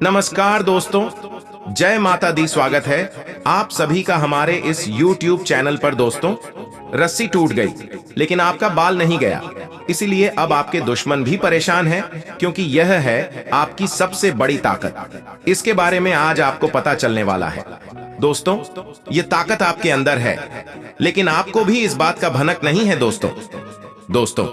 नमस्कार दोस्तों, जय माता दी। स्वागत है आप सभी का हमारे इस YouTube चैनल पर। दोस्तों, रस्सी टूट गई लेकिन आपका बाल नहीं गया, इसीलिए अब आपके दुश्मन भी परेशान हैं, क्योंकि यह है आपकी सबसे बड़ी ताकत। इसके बारे में आज आपको पता चलने वाला है। दोस्तों, ये ताकत आपके अंदर है, लेकिन आपको भी इस बात का भनक नहीं है। दोस्तों,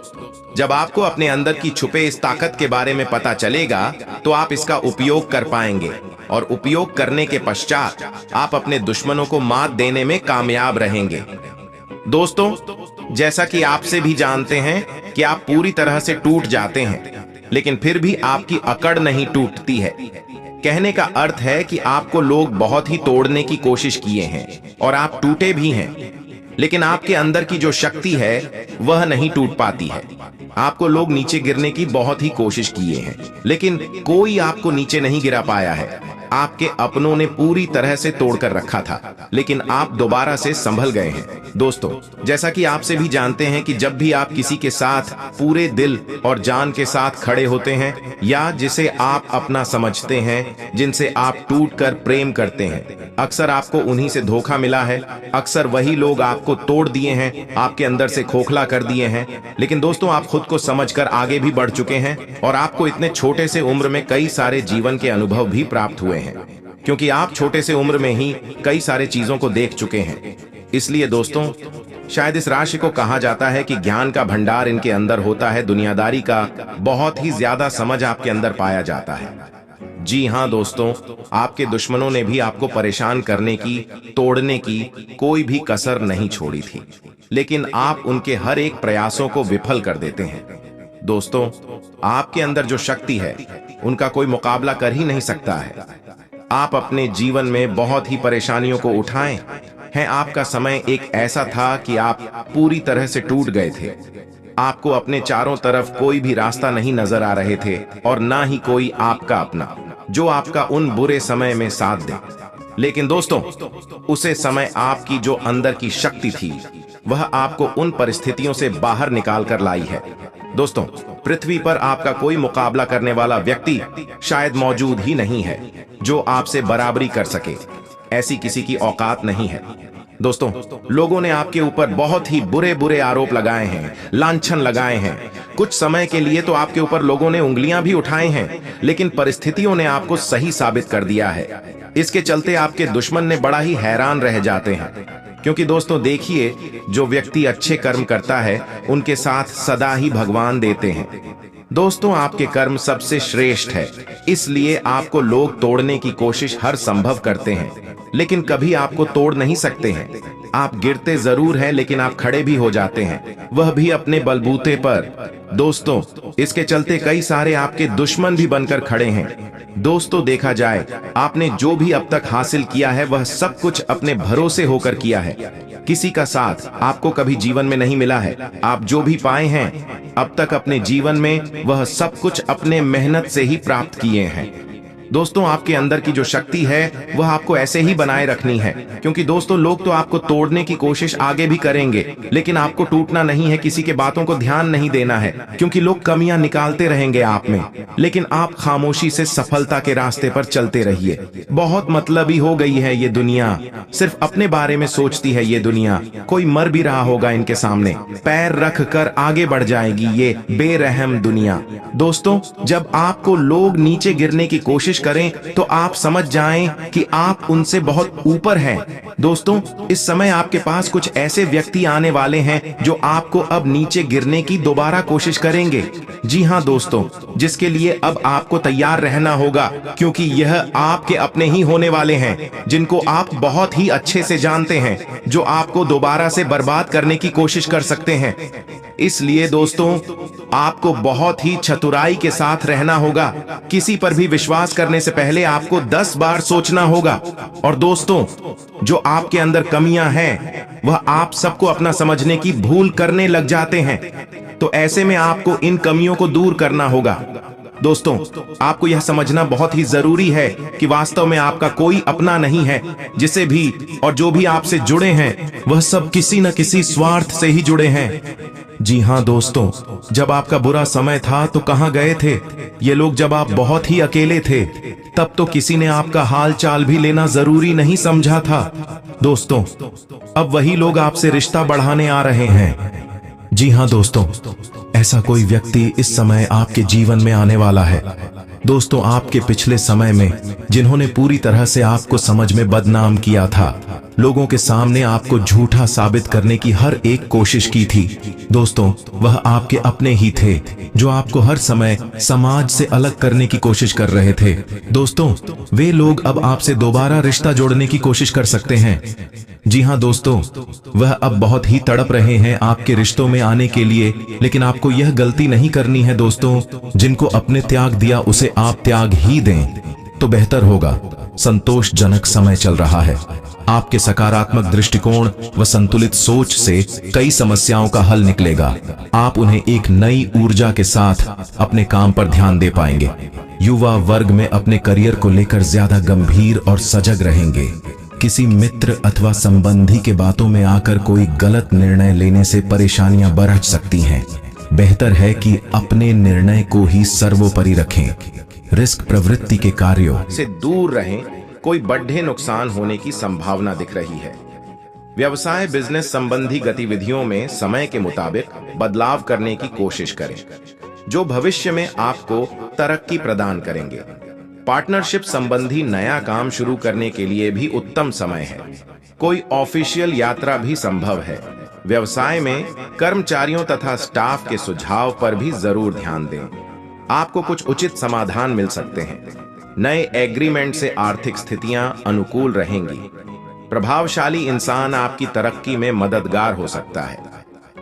जब आपको अपने अंदर की छुपे इस ताकत के बारे में पता चलेगा तो आप इसका उपयोग कर पाएंगे, और उपयोग करने के पश्चात आप अपने दुश्मनों को मात देने में कामयाब रहेंगे। दोस्तों, जैसा कि आपसे भी जानते हैं कि आप पूरी तरह से टूट जाते हैं, लेकिन फिर भी आपकी अकड़ नहीं टूटती है। कहने का अर्थ है कि आपको लोग बहुत ही तोड़ने की कोशिश किए हैं और आप टूटे भी हैं, लेकिन आपके अंदर की जो शक्ति है वह नहीं टूट पाती है। आपको लोग नीचे गिरने की बहुत ही कोशिश किए हैं, लेकिन कोई आपको नीचे नहीं गिरा पाया है। आपके अपनों ने पूरी तरह से तोड़कर रखा था, लेकिन आप दोबारा से संभल गए हैं। दोस्तों, जैसा कि आपसे भी जानते हैं कि जब भी आप किसी के साथ पूरे दिल और जान के साथ खड़े होते हैं, या जिसे आप अपना समझते हैं, जिनसे आप टूटकर प्रेम करते हैं, अक्सर आपको उन्हीं से धोखा मिला है। अक्सर वही लोग आपको तोड़ दिए हैं, आपके अंदर से खोखला कर दिए हैं। लेकिन दोस्तों, आप खुद को समझकर आगे भी बढ़ चुके हैं, और आपको इतने छोटे से उम्र में कई सारे जीवन के अनुभव भी प्राप्त हुए हैं, क्योंकि आप छोटे से उम्र में ही कई सारे चीजों को देख चुके हैं। इसलिए दोस्तों, शायद इस राशि को कहा जाता है कि ज्ञान का भंडार इनके अंदर होता है। दुनियादारी का बहुत ही ज्यादा समझ आपके अंदर पाया जाता है। जी हाँ दोस्तों, आपके दुश्मनों ने भी आपको परेशान करने की, तोड़ने की कोई भी कसर नहीं छोड़ी थी, लेकिन आप उनके हर एक प्रयासों को विफल कर देते हैं। दोस्तों, आपके अंदर जो शक्ति है उनका कोई मुकाबला कर ही नहीं सकता है। आप अपने जीवन में बहुत ही परेशानियों को उठाए हैं। आपका समय एक ऐसा था कि आप पूरी तरह से टूट गए थे। आपको अपने चारों तरफ कोई भी रास्ता नहीं नजर आ रहे थे, और ना ही कोई आपका अपना जो आपका उन बुरे समय में साथ दे। लेकिन दोस्तों, उसे समय आपकी जो अंदर की शक्ति थी वह आपको उन परिस्थितियों से बाहर निकाल कर लाई है। दोस्तों, पृथ्वी पर आपका कोई मुकाबला करने वाला व्यक्ति शायद मौजूद ही नहीं है जो आपसे बराबरी कर सके। ऐसी किसी की औकात नहीं है। दोस्तों, लोगों ने आपके ऊपर बहुत ही बुरे बुरे आरोप लगाए हैं, लांछन लगाए हैं। कुछ समय के लिए तो आपके ऊपर लोगों ने उंगलियां भी उठाए हैं, लेकिन परिस्थितियों ने आपको सही साबित कर दिया है। इसके चलते आपके दुश्मन ने बड़ा ही हैरान रह जाते हैं, क्योंकि दोस्तों देखिए, जो व्यक्ति अच्छे कर्म करता है उनके साथ सदा ही भगवान देते हैं। दोस्तों, आपके कर्म सबसे श्रेष्ठ है, इसलिए आपको लोग तोड़ने की कोशिश हर संभव करते हैं, लेकिन कभी आपको तोड़ नहीं सकते हैं। आप गिरते जरूर हैं, लेकिन आप खड़े भी हो जाते हैं, वह भी अपने बलबूते पर। दोस्तों, इसके चलते कई सारे आपके दुश्मन भी बनकर खड़े हैं। दोस्तों, देखा जाए, आपने जो भी अब तक हासिल किया है वह सब कुछ अपने भरोसे होकर किया है। किसी का साथ आपको कभी जीवन में नहीं मिला है। आप जो भी पाए हैं अब तक अपने जीवन में, वह सब कुछ अपने मेहनत से ही प्राप्त किए हैं। दोस्तों, आपके अंदर की जो शक्ति है वह आपको ऐसे ही बनाए रखनी है, क्योंकि दोस्तों, लोग तो आपको तोड़ने की कोशिश आगे भी करेंगे, लेकिन आपको टूटना नहीं है। किसी के बातों को ध्यान नहीं देना है, क्योंकि लोग कमियां निकालते रहेंगे आप में, लेकिन आप खामोशी से सफलता के रास्ते पर चलते रहिए। बहुत मतलबी हो गई है ये दुनिया, सिर्फ अपने बारे में सोचती है ये दुनिया। कोई मर भी रहा होगा इनके सामने, पैर रख कर आगे बढ़ जाएगी ये बेरहम दुनिया। दोस्तों, जब आपको लोग नीचे गिरने की कोशिश करें तो आप समझ जाएं कि आप उनसे बहुत ऊपर हैं। दोस्तों, इस समय आपके पास कुछ ऐसे व्यक्ति आने वाले हैं जो आपको अब नीचे गिरने की दोबारा कोशिश करेंगे। जी हाँ दोस्तों, जिसके लिए अब आपको तैयार रहना होगा, क्योंकि यह आपके अपने ही होने वाले हैं, जिनको आप बहुत ही अच्छे से जानते हैं, जो आपको दोबारा से बर्बाद करने की कोशिश कर सकते हैं। इसलिए दोस्तों, आपको बहुत ही चतुराई के साथ रहना होगा। किसी पर भी विश्वास करने से पहले आपको 10 बार सोचना होगा। और दोस्तों, जो आपके अंदर कमियां हैं वह आप सबको अपना समझने की भूल करने लग जाते हैं, तो ऐसे में आपको इन कमियों को दूर करना होगा। दोस्तों, आपको यह समझना बहुत ही जरूरी है कि वास्तव में आपका कोई अपना नहीं है। जिसे भी और जो भी आपसे जुड़े हैं वह सब किसी न किसी स्वार्थ से ही जुड़े हैं। जी हाँ दोस्तों, जब आपका बुरा समय था तो कहाँ गए थे ये लोग? जब आप बहुत ही अकेले थे तब तो किसी ने आपका हाल चाल भी लेना जरूरी नहीं समझा था। दोस्तों, अब वही लोग आपसे रिश्ता बढ़ाने आ रहे हैं। जी हाँ दोस्तों, ऐसा कोई व्यक्ति इस समय आपके जीवन में आने वाला है। दोस्तों, आपके पिछले समय में जिन्होंने पूरी तरह से आपको समझ में बदनाम किया था, लोगों के सामने आपको झूठा साबित करने की हर एक कोशिश की थी, दोस्तों वह आपके अपने ही थे जो आपको हर समय समाज से अलग करने की कोशिश कर रहे थे। दोस्तों, वे लोग अब आपसे दोबारा रिश्ता जोड़ने की कोशिश कर सकते हैं। जी हाँ दोस्तों, वह अब बहुत ही तड़प रहे हैं आपके रिश्तों में आने के लिए, लेकिन आपको यह गलती नहीं करनी है दोस्तों। जिनको अपने त्याग दिया उसे आप त्याग ही दें तो बेहतर होगा। संतोषजनक समय चल रहा है। आपके सकारात्मक दृष्टिकोण व संतुलित सोच से कई समस्याओं का हल निकलेगा। आप उन्हें एक नई ऊर्जा के साथ अपने काम पर ध्यान दे पाएंगे। युवा वर्ग में अपने करियर को लेकर ज्यादा गंभीर और सजग रहेंगे। किसी मित्र अथवा संबंधी के बातों में आकर कोई गलत निर्णय लेने से परेशानियां बढ़ सकती हैं। बेहतर है कि अपने निर्णय को ही सर्वोपरि रखें। रिस्क प्रवृत्ति के कार्यों से दूर रहें। कोई बड़े नुकसान होने की संभावना दिख रही है। व्यवसाय बिजनेस संबंधी गतिविधियों में समय के मुताबिक बदलाव करने की कोशिश करें, जो भविष्य में आपको तरक्की प्रदान करेंगे। पार्टनरशिप संबंधी नया काम शुरू करने के लिए भी उत्तम समय है। कोई ऑफिशियल यात्रा भी संभव है। व्यवसाय में कर्मचारियों तथा स्टाफ के सुझाव पर भी जरूर ध्यान दें। आपको कुछ उचित समाधान मिल सकते हैं। नए एग्रीमेंट से आर्थिक स्थितियां अनुकूल रहेंगी। प्रभावशाली इंसान आपकी तरक्की में मददगार हो सकता है।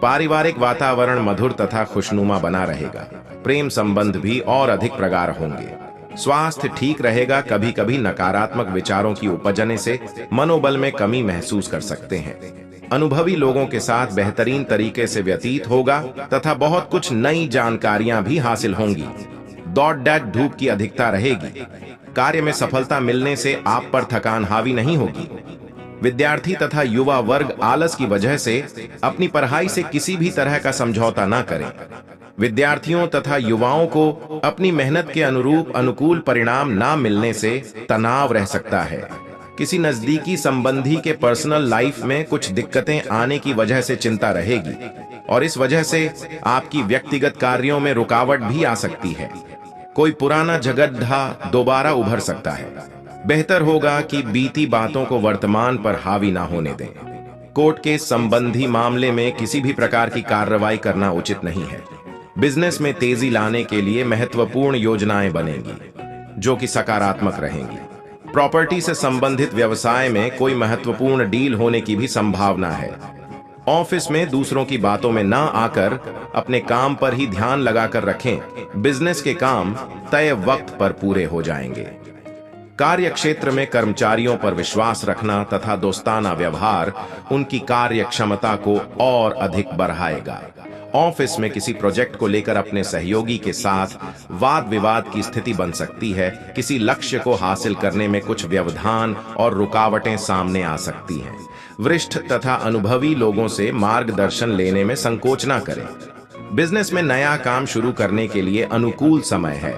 पारिवारिक वातावरण मधुर तथा खुशनुमा बना रहेगा। प्रेम संबंध भी और अधिक प्रगाढ़ होंगे। स्वास्थ्य ठीक रहेगा। कभी कभी नकारात्मक विचारों की उपजने से मनोबल में कमी महसूस कर सकते हैं। अनुभवी लोगों के साथ बेहतरीन तरीके से व्यतीत होगा तथा बहुत कुछ नई जानकारियां भी हासिल होंगी। दौड़ धूप की अधिकता रहेगी। कार्य में सफलता मिलने से आप पर थकान हावी नहीं होगी। विद्यार्थी तथा युवा वर्ग आलस की वजह से अपनी पढ़ाई से किसी भी तरह का समझौता न करें। विद्यार्थियों तथा युवाओं को अपनी मेहनत के अनुरूप अनुकूल परिणाम ना मिलने से तनाव रह सकता है। किसी नजदीकी संबंधी के पर्सनल लाइफ में कुछ दिक्कतें आने की वजह से चिंता रहेगी और इस वजह से आपकी व्यक्तिगत कार्यों में रुकावट भी आ सकती है। कोई पुराना झगड़ा दोबारा उभर सकता है। बेहतर होगा कि बीती बातों को वर्तमान पर हावी ना होने दें। कोर्ट के संबंधी मामले में किसी भी प्रकार की कार्रवाई करना उचित नहीं है। बिजनेस में तेजी लाने के लिए महत्वपूर्ण योजनाएं बनेंगी जो कि सकारात्मक रहेंगी। प्रॉपर्टी से संबंधित व्यवसाय में कोई महत्वपूर्ण डील होने की भी संभावना है। ऑफिस में दूसरों की बातों में ना आकर अपने काम पर ही ध्यान लगाकर रखें। बिजनेस के काम तय वक्त पर पूरे हो जाएंगे। कार्य क्षेत्र में कर्मचारियों पर विश्वास रखना तथा दोस्ताना व्यवहार उनकी कार्य क्षमता को और अधिक बढ़ाएगा। ऑफिस में किसी प्रोजेक्ट को लेकर अपने सहयोगी के साथ वाद विवाद की स्थिति बन सकती है। किसी लक्ष्य को हासिल करने में कुछ व्यवधान और रुकावटें सामने आ सकती हैं। वरिष्ठ तथा अनुभवी लोगों से मार्गदर्शन लेने में संकोच न करें। बिजनेस में नया काम शुरू करने के लिए अनुकूल समय है।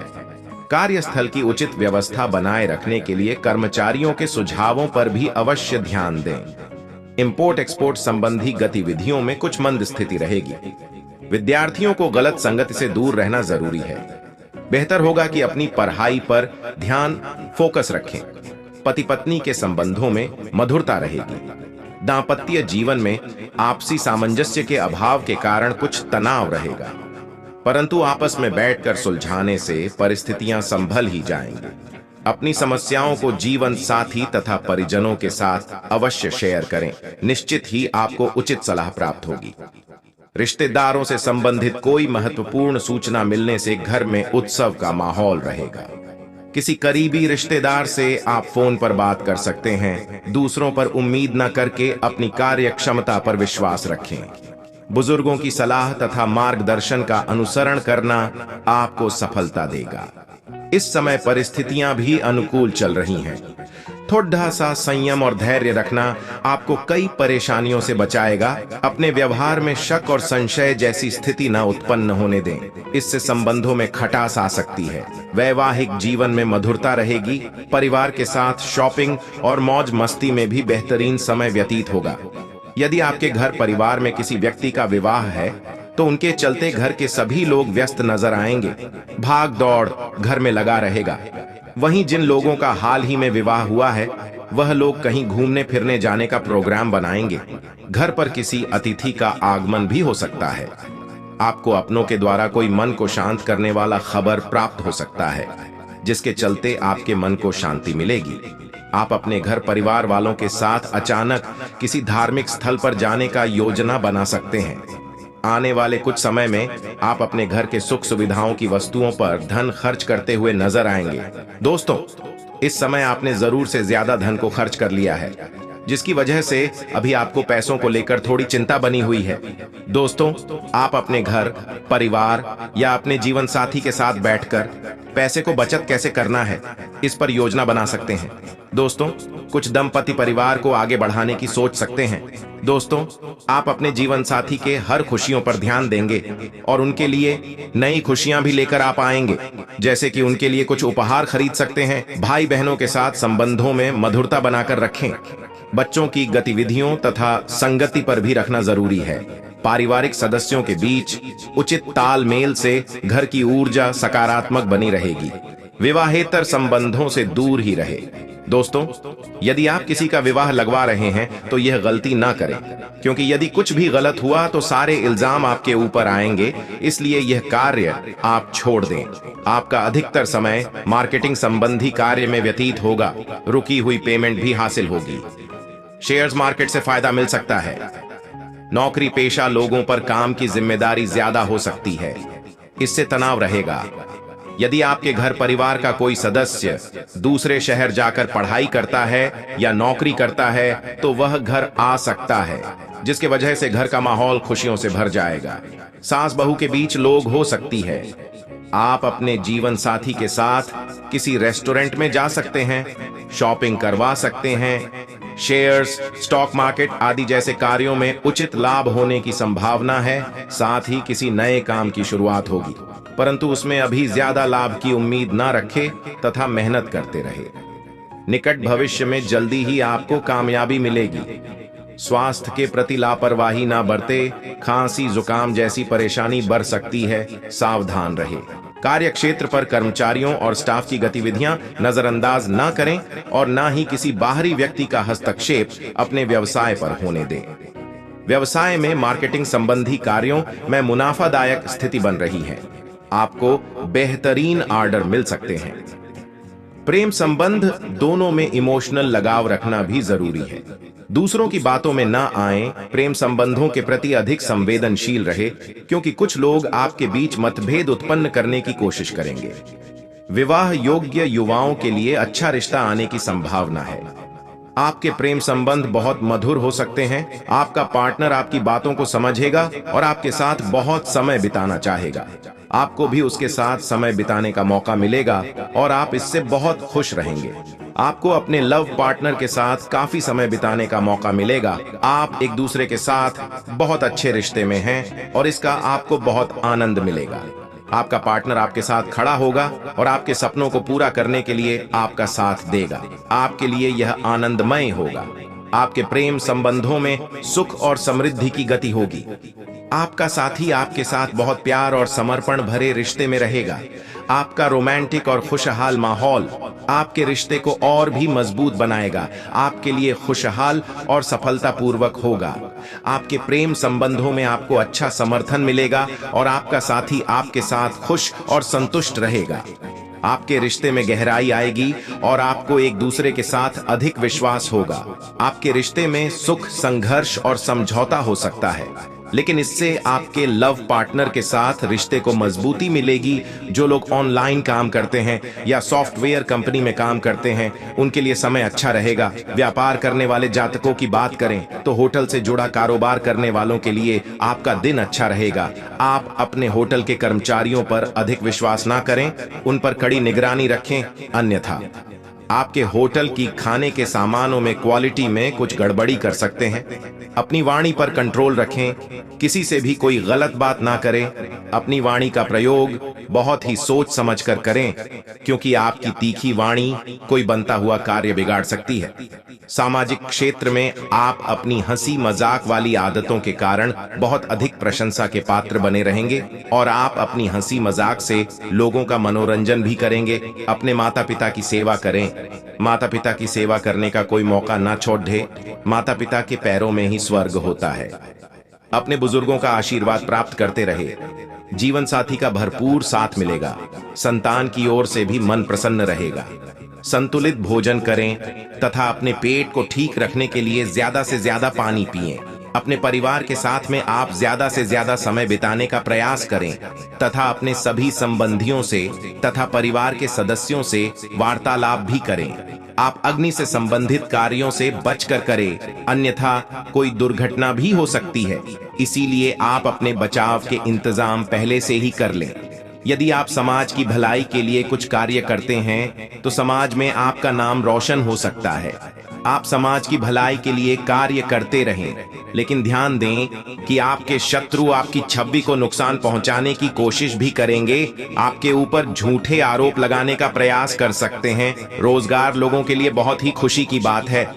कार्यस्थल की उचित व्यवस्था बनाए रखने के लिए कर्मचारियों के सुझावों पर भी अवश्य ध्यान दें। इंपोर्ट एक्सपोर्ट संबंधी गतिविधियों में कुछ मंद स्थिति रहेगी। विद्यार्थियों को गलत संगति से दूर रहना जरूरी है। बेहतर होगा कि अपनी पढ़ाई पर ध्यान फोकस रखें। पति पत्नी के संबंधों में मधुरता रहेगी। दांपत्य जीवन में आपसी सामंजस्य के अभाव के कारण कुछ तनाव रहेगा, परंतु आपस में बैठकर सुलझाने से परिस्थितियां संभल ही जाएंगी। अपनी समस्याओं को जीवन साथी तथा परिजनों के साथ अवश्य शेयर करें। निश्चित ही आपको उचित सलाह प्राप्त होगी। रिश्तेदारों से संबंधित कोई महत्वपूर्ण सूचना मिलने से घर में उत्सव का माहौल रहेगा। किसी करीबी रिश्तेदार से आप फोन पर बात कर सकते हैं। दूसरों पर उम्मीद न करके अपनी कार्य क्षमता पर विश्वास रखें। बुजुर्गों की सलाह तथा मार्गदर्शन का अनुसरण करना आपको सफलता देगा। इस समय परिस्थितियां भी अनुकूल चल रही हैं। थोड़ा सा संयम और धैर्य रखना आपको कई परेशानियों से बचाएगा। अपने व्यवहार में शक और संशय जैसी स्थिति न उत्पन्न होने दें, इससे संबंधों में खटास आ सकती है। वैवाहिक जीवन में मधुरता रहेगी। परिवार के साथ शॉपिंग और मौज मस्ती में भी बेहतरीन समय व्यतीत होगा। यदि आपके घर परिवार में किसी व्यक्ति का विवाह है तो उनके चलते घर के सभी लोग व्यस्त नजर आएंगे। भाग दौड़ घर में लगा रहेगा। वहीं जिन लोगों का हाल ही में विवाह हुआ है वह लोग कहीं घूमने फिरने जाने का प्रोग्राम बनाएंगे। घर पर किसी अतिथि का आगमन भी हो सकता है। आपको अपनों के द्वारा कोई मन को शांत करने वाला खबर प्राप्त हो सकता है, जिसके चलते आपके मन को शांति मिलेगी। आप अपने घर परिवार वालों के साथ अचानक किसी धार्मिक स्थल पर जाने का योजना बना सकते हैं। आने वाले कुछ समय में आप अपने घर के सुख सुविधाओं की वस्तुओं पर धन खर्च करते हुए नजर आएंगे। दोस्तों, इस समय आपने जरूर से ज्यादा धन को खर्च कर लिया है, जिसकी वजह से अभी आपको पैसों को लेकर थोड़ी चिंता बनी हुई है। दोस्तों, आप अपने घर परिवार या अपने जीवन साथी के साथ बैठकर पैसे को बचत कैसे करना है, इस पर योजना बना सकते हैं। दोस्तों, कुछ दंपति परिवार को आगे बढ़ाने की सोच सकते हैं। दोस्तों, आप अपने जीवन साथी के हर खुशियों पर ध्यान देंगे और उनके लिए नई खुशियां भी लेकर आप आएंगे, जैसे कि उनके लिए कुछ उपहार खरीद सकते हैं। भाई बहनों के साथ संबंधों में मधुरता बनाकर रखें। बच्चों की गतिविधियों तथा संगति पर भी रखना जरूरी है। पारिवारिक सदस्यों के बीच उचित तालमेल से घर की ऊर्जा सकारात्मक बनी रहेगी। विवाहेतर संबंधों से दूर ही रहे। दोस्तों, यदि आप किसी का विवाह लगवा रहे हैं तो यह गलती ना करें, क्योंकि यदि कुछ भी गलत हुआ तो सारे इल्जाम आपके ऊपर आएंगे। इसलिए यह कार्य आप छोड़ दें। आपका अधिकतर समय मार्केटिंग संबंधी कार्य में व्यतीत होगा। रुकी हुई पेमेंट भी हासिल होगी। शेयर्स मार्केट से फायदा मिल सकता है। नौकरी पेशा लोगों पर काम की जिम्मेदारी ज्यादा हो सकती है, इससे तनाव रहेगा। यदि आपके घर परिवार का कोई सदस्य दूसरे शहर जाकर पढ़ाई करता है या नौकरी करता है तो वह घर आ सकता है, जिसके वजह से घर का माहौल खुशियों से भर जाएगा। सास बहू के बीच लोग हो सकती है। आप अपने जीवन साथी के साथ किसी रेस्टोरेंट में जा सकते हैं, शॉपिंग करवा सकते हैं। शेयर्स, स्टॉक मार्केट आदि जैसे कार्यों में उचित लाभ होने की संभावना है। साथ ही किसी नए काम की शुरुआत होगी, परंतु उसमें अभी ज्यादा लाभ की उम्मीद ना रखें तथा मेहनत करते रहे। निकट भविष्य में जल्दी ही आपको कामयाबी मिलेगी। स्वास्थ्य के प्रति लापरवाही ना बरते। खांसी जुकाम जैसी परेशानी बढ़ सकती है, सावधान रहे। कार्य क्षेत्र पर कर्मचारियों और स्टाफ की गतिविधियां नजरअंदाज ना करें और ना ही किसी बाहरी व्यक्ति का हस्तक्षेप अपने व्यवसाय पर होने दें। व्यवसाय में मार्केटिंग संबंधी कार्यों में मुनाफादायक स्थिति बन रही है। आपको बेहतरीन ऑर्डर मिल सकते हैं। प्रेम संबंध दोनों में इमोशनल लगाव रखना भी जरूरी है। दूसरों की बातों में ना आए। प्रेम संबंधों के प्रति अधिक संवेदनशील रहे, क्योंकि कुछ लोग आपके बीच मतभेद उत्पन्न करने की कोशिश करेंगे। विवाह योग्य युवाओं के लिए अच्छा रिश्ता आने की संभावना है। आपके प्रेम संबंध बहुत मधुर हो सकते हैं। आपका पार्टनर आपकी बातों को समझेगा और आपके साथ बहुत समय बिताना चाहेगा। आपको भी उसके साथ समय बिताने का मौका मिलेगा और आप इससे बहुत खुश रहेंगे। आपको अपने लव पार्टनर के साथ काफी समय बिताने का मौका मिलेगा। आप एक दूसरे के साथ बहुत अच्छे रिश्ते में हैं और इसका आपको बहुत आनंद मिलेगा। आपका पार्टनर आपके साथ खड़ा होगा और आपके सपनों को पूरा करने के लिए आपका साथ देगा। आपके लिए यह आनंदमय होगा। आपके प्रेम संबंधों में सुख और समृद्धि की गति होगी। आपका साथी आपके साथ बहुत प्यार और समर्पण भरे रिश्ते में रहेगा। आपका रोमांटिक और खुशहाल माहौल आपके रिश्ते को और भी मजबूत बनाएगा। आपके लिए खुशहाल और सफलतापूर्वक होगा। आपके प्रेम संबंधों में आपको अच्छा समर्थन मिलेगा और आपका साथी आपके साथ खुश और संतुष्ट रहेगा। आपके रिश्ते में गहराई आएगी और आपको एक दूसरे के साथ अधिक विश्वास होगा। आपके रिश्ते में सुख, संघर्ष और समझौता हो सकता है, लेकिन इससे आपके लव पार्टनर के साथ रिश्ते को मजबूती मिलेगी। जो लोग ऑनलाइन काम करते हैं या सॉफ्टवेयर कंपनी में काम करते हैं, उनके लिए समय अच्छा रहेगा। व्यापार करने वाले जातकों की बात करें तो होटल से जुड़ा कारोबार करने वालों के लिए आपका दिन अच्छा रहेगा। आप अपने होटल के कर्मचारियों पर अधिक विश्वास ना करें, उन पर कड़ी निगरानी रखें, अन्यथा आपके होटल की खाने के सामानों में क्वालिटी में कुछ गड़बड़ी कर सकते हैं। अपनी वाणी पर कंट्रोल रखें, किसी से भी कोई गलत बात ना करें। अपनी वाणी का प्रयोग बहुत ही सोच समझ कर करें, क्योंकि आपकी तीखी वाणी कोई बनता हुआ कार्य बिगाड़ सकती है। सामाजिक क्षेत्र में आप अपनी हंसी मजाक वाली आदतों के कारण बहुत अधिक प्रशंसा के पात्र बने रहेंगे और आप अपनी हंसी मजाक से लोगों का मनोरंजन भी करेंगे। अपने माता पिता की सेवा करें। माता पिता की सेवा करने का कोई मौका ना छोड़ दे। माता पिता के पैरों में ही स्वर्ग होता है। अपने बुजुर्गों का आशीर्वाद प्राप्त करते रहे। जीवन साथी का भरपूर साथ मिलेगा। संतान की ओर से भी मन प्रसन्न रहेगा। संतुलित भोजन करें तथा अपने पेट को ठीक रखने के लिए ज्यादा से ज्यादा पानी पिएं। अपने परिवार के साथ में आप ज्यादा से ज्यादा समय बिताने का प्रयास करें तथा अपने सभी संबंधियों से तथा परिवार के सदस्यों से वार्तालाप भी करें। आप अग्नि से संबंधित कार्यों से बचकर करें, अन्यथा कोई दुर्घटना भी हो सकती है। इसीलिए आप अपने बचाव के इंतजाम पहले से ही कर लें। यदि आप समाज की भलाई के लिए कुछ कार्य करते हैं तो समाज में आपका नाम रोशन हो सकता है। आप समाज की भलाई के लिए कार्य करते रहें, लेकिन ध्यान दें कि आपके शत्रु आपकी छवि को नुकसान पहुंचाने की कोशिश भी करेंगे। आपके ऊपर झूठे आरोप लगाने का प्रयास कर सकते हैं। रोजगार लोगों के लिए बहुत ही खुशी की बात है।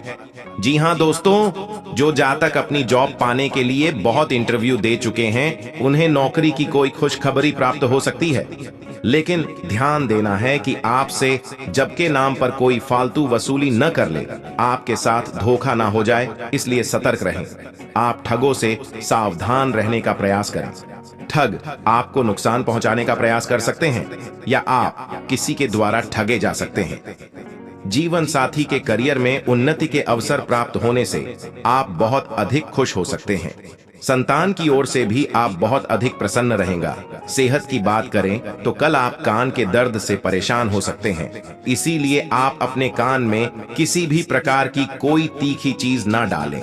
जी हाँ दोस्तों, जो जातक अपनी जॉब पाने के लिए बहुत इंटरव्यू दे चुके हैं, उन्हें नौकरी की कोई खुशखबरी प्राप्त हो सकती है। लेकिन ध्यान देना है कि आपसे जबके नाम पर कोई फालतू वसूली न कर ले, आपके साथ धोखा ना हो जाए, इसलिए सतर्क रहें। आप ठगों से सावधान रहने का प्रयास करें। ठग आपको नुकसान पहुंचाने का प्रयास कर सकते हैं या आप किसी के द्वारा ठगे जा सकते हैं। जीवन साथी के करियर में उन्नति के अवसर प्राप्त होने से आप बहुत अधिक खुश हो सकते हैं। संतान की ओर से भी आप बहुत अधिक प्रसन्न रहेंगे। सेहत की बात करें तो कल आप कान के दर्द से परेशान हो सकते हैं, इसीलिए आप अपने कान में किसी भी प्रकार की कोई तीखी चीज ना डालें।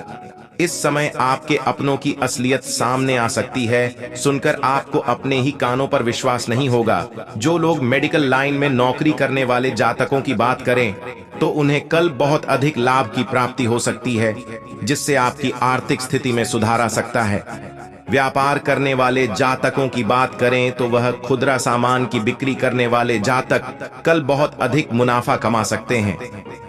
इस समय आपके अपनों की असलियत सामने आ सकती है। सुनकर आपको अपने ही कानों पर विश्वास नहीं होगा। जो लोग मेडिकल लाइन में नौकरी करने वाले जातकों की बात करें तो उन्हें कल बहुत अधिक लाभ की प्राप्ति हो सकती है, जिससे आपकी आर्थिक स्थिति में सुधार आ सकता है। व्यापार करने वाले जातकों की बात करें तो वह खुदरा सामान की बिक्री करने वाले जातक कल बहुत अधिक मुनाफा कमा सकते हैं।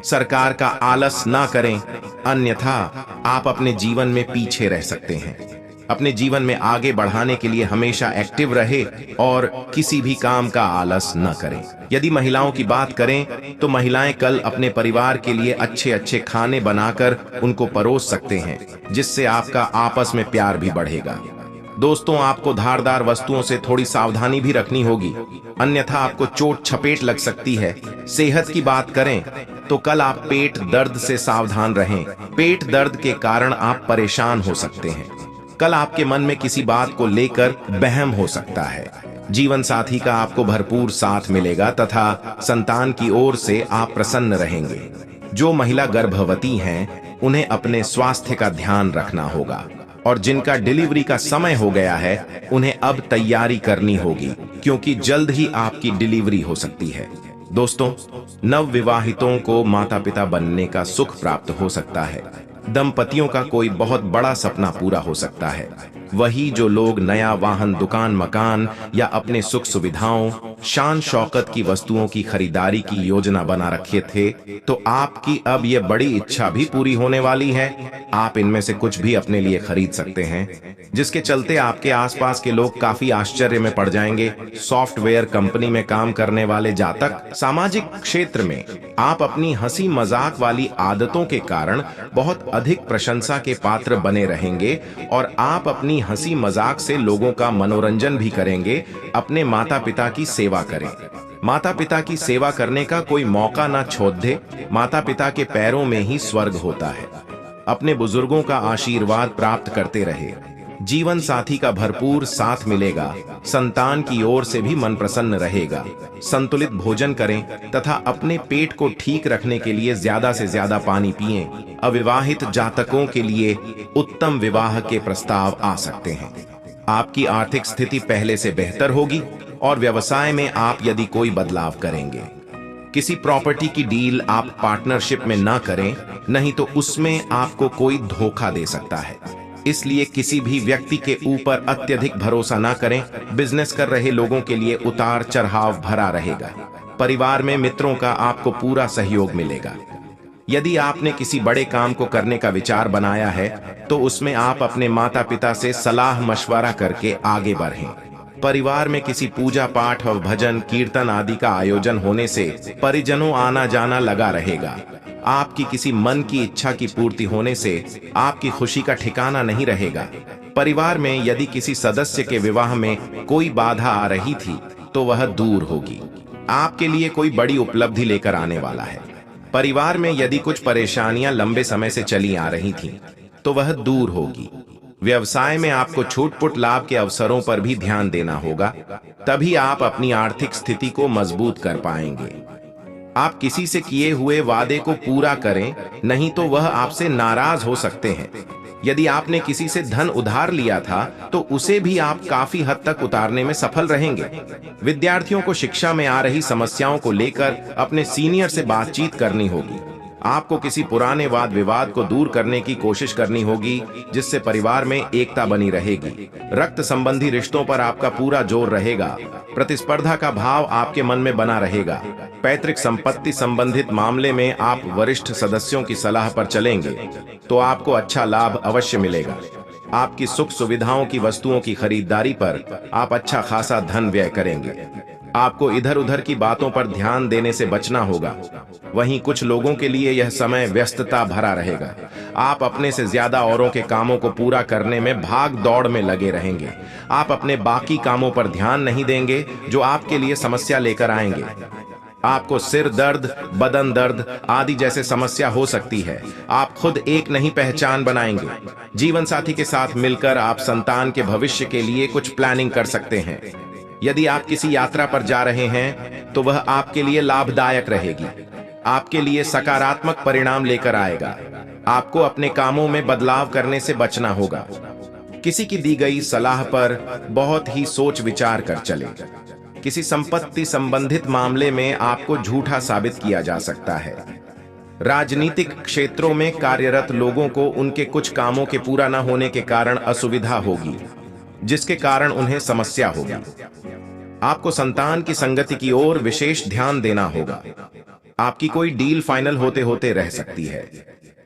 सरकार का आलस ना करें, अन्यथा आप अपने जीवन में पीछे रह सकते हैं। अपने जीवन में आगे बढ़ाने के लिए हमेशा एक्टिव रहे और किसी भी काम का आलस न करें। यदि महिलाओं की बात करें तो महिलाएं कल अपने परिवार के लिए अच्छे अच्छे खाने बनाकर उनको परोस सकते हैं, जिससे आपका आपस में प्यार भी बढ़ेगा। दोस्तों, आपको धारदार वस्तुओं से थोड़ी सावधानी भी रखनी होगी, अन्यथा आपको चोट छपेट लग सकती है। सेहत की बात करें तो कल आप पेट दर्द से सावधान रहें। पेट दर्द के कारण आप परेशान हो सकते हैं। कल आपके मन में किसी बात को लेकर बहम हो सकता है। जीवन साथी का आपको भरपूर साथ मिलेगा तथा संतान की ओर से आप प्रसन्न रहेंगे। जो महिला गर्भवती हैं, उन्हें अपने स्वास्थ्य का ध्यान रखना होगा और जिनका डिलीवरी का समय हो गया है, उन्हें अब तैयारी करनी होगी, क्योंकि जल्द ही आपकी डिलीवरी हो सकती है। दोस्तों, नवविवाहितों को माता पिता बनने का सुख प्राप्त हो सकता है। दंपतियों का कोई बहुत बड़ा सपना पूरा हो सकता है। वही जो लोग नया वाहन, दुकान, मकान या अपने सुख सुविधाओं, शान शौकत की वस्तुओं की खरीदारी की योजना बना रखे थे, तो आपकी अब ये बड़ी इच्छा भी पूरी होने वाली है। आप इनमें से कुछ भी अपने लिए खरीद सकते हैं, जिसके चलते आपके आसपास के लोग काफी आश्चर्य में पड़ जाएंगे। सॉफ्टवेयर कंपनी में काम करने वाले जातक, सामाजिक क्षेत्र में आप अपनी हंसी मजाक वाली आदतों के कारण बहुत अधिक प्रशंसा के पात्र बने रहेंगे और आप अपनी हंसी मजाक से लोगों का मनोरंजन भी करेंगे। अपने माता पिता की सेवा करें। माता पिता की सेवा करने का कोई मौका ना छोड़ दे। माता पिता के पैरों में ही स्वर्ग होता है। अपने बुजुर्गों का आशीर्वाद प्राप्त करते रहे। जीवन साथी का भरपूर साथ मिलेगा। संतान की ओर से भी मन प्रसन्न रहेगा। संतुलित भोजन करें तथा अपने पेट को ठीक रखने के लिए ज्यादा से ज्यादा पानी पिएं। अविवाहित जातकों के लिए उत्तम विवाह के प्रस्ताव आ सकते हैं। आपकी आर्थिक स्थिति पहले से बेहतर होगी और व्यवसाय में आप यदि कोई बदलाव करेंगे। किसी प्रॉपर्टी की डील आप पार्टनरशिप में ना करें, नहीं तो उसमें आपको कोई धोखा दे सकता है। इसलिए किसी भी व्यक्ति के ऊपर अत्यधिक भरोसा ना करें। बिजनेस कर रहे लोगों के लिए उतार चढ़ाव भरा रहेगा। परिवार में मित्रों का आपको पूरा सहयोग मिलेगा। यदि आपने किसी बड़े काम को करने का विचार बनाया है तो उसमें आप अपने माता पिता से सलाह मशवरा करके आगे बढ़ें। परिवार में किसी पूजा पाठ और भजन कीर्तन आदि का आयोजन होने से परिजनों आना जाना लगा रहेगा। आपकी किसी मन की इच्छा की पूर्ति होने से आपकी खुशी का ठिकाना नहीं रहेगा। परिवार में यदि किसी सदस्य के विवाह में कोई बाधा आ रही थी तो वह दूर होगी। आपके लिए कोई बड़ी उपलब्धि लेकर आने वाला है। परिवार में यदि कुछ परेशानियां लंबे समय से चली आ रही थीं, तो वह दूर होगी। व्यवसाय में आपको छूट-पुट लाभ के अवसरों पर भी ध्यान देना होगा, तभी आप अपनी आर्थिक स्थिति को मजबूत कर पाएंगे। आप किसी से किए हुए वादे को पूरा करें, नहीं तो वह आपसे नाराज हो सकते हैं। यदि आपने किसी से धन उधार लिया था तो उसे भी आप काफी हद तक उतारने में सफल रहेंगे। विद्यार्थियों को शिक्षा में आ रही समस्याओं को लेकर अपने सीनियर से बातचीत करनी होगी। आपको किसी पुराने वाद विवाद को दूर करने की कोशिश करनी होगी, जिससे परिवार में एकता बनी रहेगी। रक्त संबंधी रिश्तों पर आपका पूरा जोर रहेगा। प्रतिस्पर्धा का भाव आपके मन में बना रहेगा। पैतृक संपत्ति संबंधित मामले में आप वरिष्ठ सदस्यों की सलाह पर चलेंगे तो आपको अच्छा लाभ अवश्य मिलेगा। आपकी सुख सुविधाओं की वस्तुओं की खरीदारी पर आप अच्छा खासा धन व्यय करेंगे। आपको इधर उधर की बातों पर ध्यान देने से बचना होगा। वहीं कुछ लोगों के लिए यह समय व्यस्तता भरा रहेगा। आप अपने से ज्यादा औरों के कामों को पूरा करने में भाग दौड़ में लगे रहेंगे। आप अपने बाकी कामों पर ध्यान नहीं देंगे जो आपके लिए समस्या लेकर आएंगे। आपको सिर दर्द, बदन दर्द आदि जैसे समस्या हो सकती है। आप खुद एक नहीं पहचान बनाएंगे। जीवन साथी के साथ मिलकर आप संतान के भविष्य के लिए कुछ प्लानिंग कर सकते हैं। यदि आप किसी यात्रा पर जा रहे हैं तो वह आपके लिए लाभदायक रहेगी। आपके लिए सकारात्मक परिणाम लेकर आएगा। आपको अपने कामों में बदलाव करने से बचना होगा। किसी की दी गई सलाह पर बहुत ही सोच विचार कर चलें। किसी संपत्ति संबंधित मामले में आपको झूठा साबित किया जा सकता है। राजनीतिक क्षेत्रों में कार्यरत लोगों को उनके कुछ कामों के पूरा न होने के कारण असुविधा होगी, जिसके कारण उन्हें समस्या होगी। आपको संतान की संगति की ओर विशेष ध्यान देना होगा। आपकी कोई डील फाइनल होते होते रह सकती है।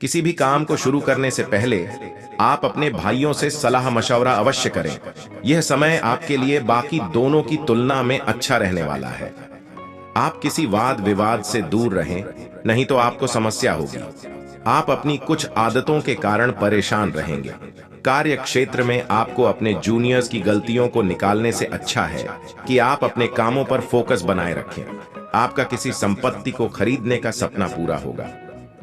किसी भी काम को शुरू करने से पहले आप अपने भाइयों से सलाह मशवरा अवश्य करें। यह समय आपके लिए बाकी दोनों की तुलना में अच्छा रहने वाला है। आप किसी वाद विवाद से दूर रहें, नहीं तो आपको समस्या होगी। आप अपनी कुछ आदतों के कारण परेशान रहेंगे। कार्य क्षेत्र में आपको अपने जूनियर्स की गलतियों को निकालने से अच्छा है कि आप अपने कामों पर फोकस बनाए रखें। आपका किसी संपत्ति को खरीदने का सपना पूरा होगा।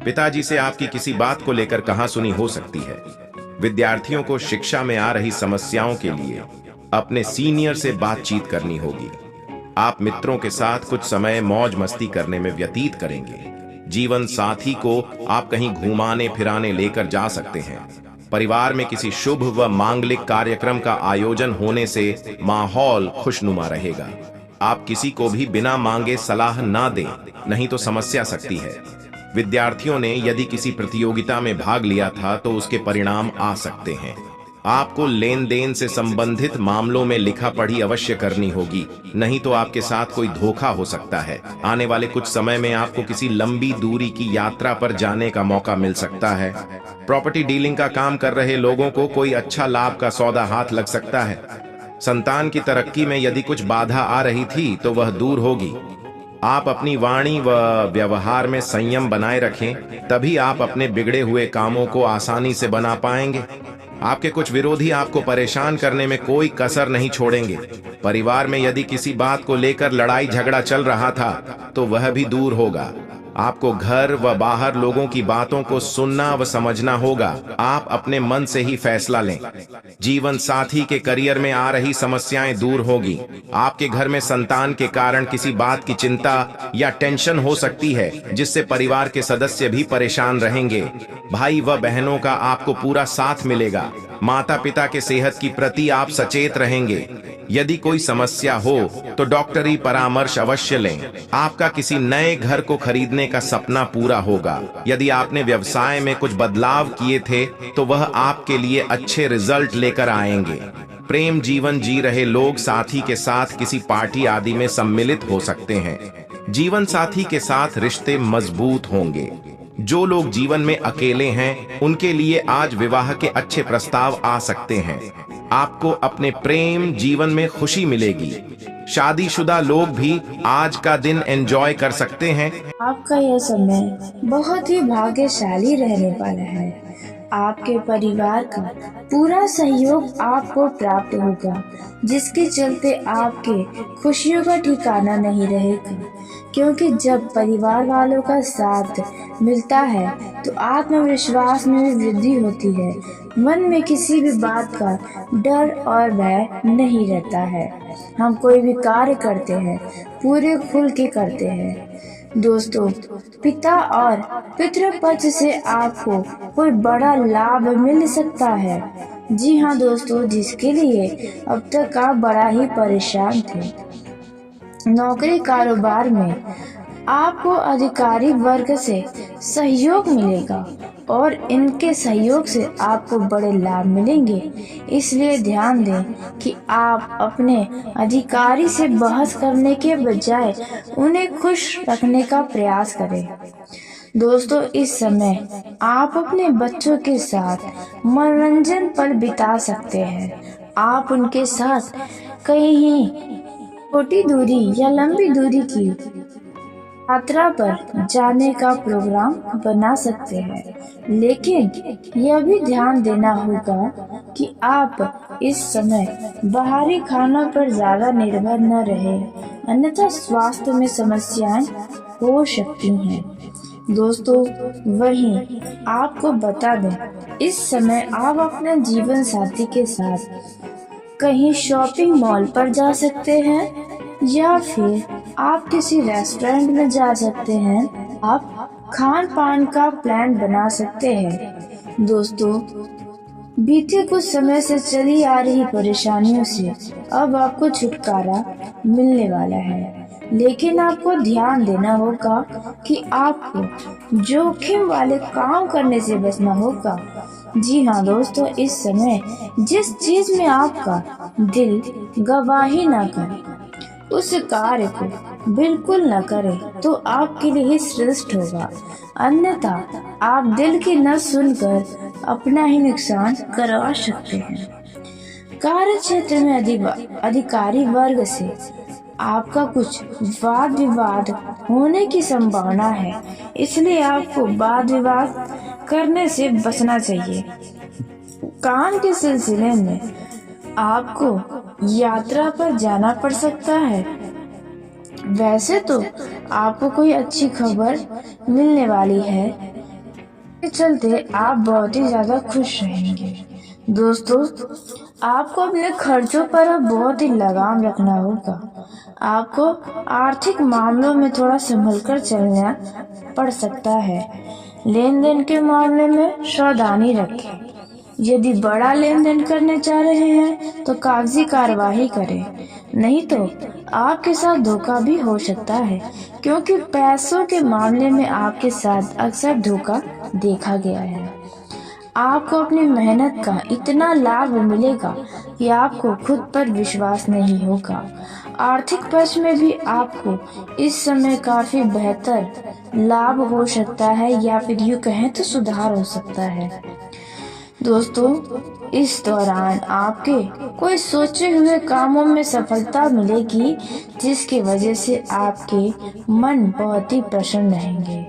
पिताजी से आपकी किसी बात को लेकर कहासुनी हो सकती है। विद्यार्थियों को शिक्षा में आ रही समस्याओं के लिए अपने सीनियर से बातचीत करनी होगी। आप मित्रों के साथ कुछ समय मौज मस्ती करने में व्यतीत करेंगे। जीवन साथी को आप कहीं घुमाने फिराने लेकर जा सकते हैं। परिवार में किसी शुभ व मांगलिक कार्यक्रम का आयोजन होने से माहौल खुशनुमा रहेगा। आप किसी को भी बिना मांगे सलाह ना दें, नहीं तो समस्या सकती है। विद्यार्थियों ने यदि किसी प्रतियोगिता में भाग लिया था तो उसके परिणाम आ सकते हैं। आपको लेन देन से संबंधित मामलों में लिखा पढ़ी अवश्य करनी होगी, नहीं तो आपके साथ कोई धोखा हो सकता है। आने वाले कुछ समय में आपको किसी लंबी दूरी की यात्रा पर जाने का मौका मिल सकता है। प्रॉपर्टी डीलिंग का काम कर रहे लोगों को कोई अच्छा लाभ का सौदा हाथ लग सकता है। संतान की तरक्की में यदि कुछ बाधा आ रही थी तो वह दूर होगी। आप अपनी वाणी व व्यवहार में संयम बनाए रखें, तभी आप अपने बिगड़े हुए कामों को आसानी से बना पाएंगे। आपके कुछ विरोधी आपको परेशान करने में कोई कसर नहीं छोड़ेंगे। परिवार में यदि किसी बात को लेकर लड़ाई झगड़ा चल रहा था तो वह भी दूर होगा। आपको घर व बाहर लोगों की बातों को सुनना व समझना होगा। आप अपने मन से ही फैसला लें। जीवन साथी के करियर में आ रही समस्याएं दूर होगी। आपके घर में संतान के कारण किसी बात की चिंता या टेंशन हो सकती है, जिससे परिवार के सदस्य भी परेशान रहेंगे। भाई व बहनों का आपको पूरा साथ मिलेगा। माता पिता के सेहत की प्रति आप सचेत रहेंगे। यदि कोई समस्या हो तो डॉक्टरी परामर्श अवश्य लें। आपका किसी नए घर को खरीदने का सपना पूरा होगा। यदि आपने व्यवसाय में कुछ बदलाव किए थे तो वह आपके लिए अच्छे रिजल्ट लेकर आएंगे। प्रेम जीवन जी रहे लोग साथी के साथ किसी पार्टी आदि में सम्मिलित हो सकते हैं। जीवन साथी के साथ रिश्ते मजबूत होंगे। जो लोग जीवन में अकेले हैं उनके लिए आज विवाह के अच्छे प्रस्ताव आ सकते हैं। आपको अपने प्रेम जीवन में खुशी मिलेगी। शादीशुदा लोग भी आज का दिन एंजॉय कर सकते हैं। आपका यह समय बहुत ही भाग्यशाली रहने वाला है। आपके परिवार का पूरा सहयोग आपको प्राप्त होगा, जिसके चलते आपके खुशियों का ठिकाना नहीं रहेगा। क्योंकि जब परिवार वालों का साथ मिलता है तो आत्मविश्वास में भी वृद्धि होती है। मन में किसी भी बात का डर और भय नहीं रहता है। हम कोई भी कार्य करते हैं पूरे खुल के करते हैं। दोस्तों, पिता और पितृपक्ष से आपको कोई बड़ा लाभ मिल सकता है। जी हाँ दोस्तों, जिसके लिए अब तक आप बड़ा ही परेशान थे। नौकरी कारोबार में आपको अधिकारी वर्ग से सहयोग मिलेगा और इनके सहयोग से आपको बड़े लाभ मिलेंगे। इसलिए ध्यान दें कि आप अपने अधिकारी से बहस करने के बजाय उन्हें खुश रखने का प्रयास करें। दोस्तों, इस समय आप अपने बच्चों के साथ मनोरंजन पल बिता सकते हैं। आप उनके साथ कहीं छोटी दूरी या लंबी दूरी की यात्रा पर जाने का प्रोग्राम बना सकते हैं। लेकिन यह भी ध्यान देना होगा कि आप इस समय बाहरी खाना पर ज्यादा निर्भर न रहे, अन्यथा स्वास्थ्य में समस्याएं हो सकती हैं। दोस्तों, वहीं आपको बता दें, इस समय आप अपने जीवन साथी के साथ कहीं शॉपिंग मॉल पर जा सकते हैं या फिर आप किसी रेस्टोरेंट में जा सकते हैं। आप खान पान का प्लान बना सकते हैं। दोस्तों, बीते कुछ समय से चली आ रही परेशानियों से अब आपको छुटकारा मिलने वाला है। लेकिन आपको ध्यान देना होगा कि आपको जोखिम वाले काम करने से बचना होगा। जी हाँ दोस्तों, इस समय जिस चीज में आपका दिल गवाही ना करे उस कार्य को बिल्कुल न करें तो आपके लिए ही श्रेष्ठ होगा। अन्यथा आप दिल की न सुनकर अपना ही नुकसान करवा सकते हैं। कार्य क्षेत्र में अधिकारी वर्ग से आपका कुछ वाद विवाद होने की संभावना है, इसलिए आपको वाद विवाद करने से बचना चाहिए। काम के सिलसिले में आपको यात्रा पर जाना पड़ सकता है। वैसे तो आपको कोई अच्छी खबर मिलने वाली है, इसके चलते आप बहुत ही ज्यादा खुश रहेंगे। दोस्तों, आपको अपने खर्चों पर अब बहुत ही लगाम रखना होगा। आपको आर्थिक मामलों में थोड़ा संभल कर चलना पड़ सकता है। लेन देन के मामले में सावधानी रखें। यदि बड़ा लेन देन करने जा रहे हैं तो कागजी कार्यवाही करें, नहीं तो आपके साथ धोखा भी हो सकता है। क्योंकि पैसों के मामले में आपके साथ अक्सर धोखा देखा गया है। आपको अपनी मेहनत का इतना लाभ मिलेगा कि आपको खुद पर विश्वास नहीं होगा। आर्थिक पक्ष में भी आपको इस समय काफी बेहतर लाभ हो सकता है, या फिर यूँ कहें तो सुधार हो सकता है। दोस्तों, इस दौरान आपके कोई सोचे हुए कामों में सफलता मिलेगी, जिसकी वजह से आपके मन बहुत ही प्रसन्न रहेंगे।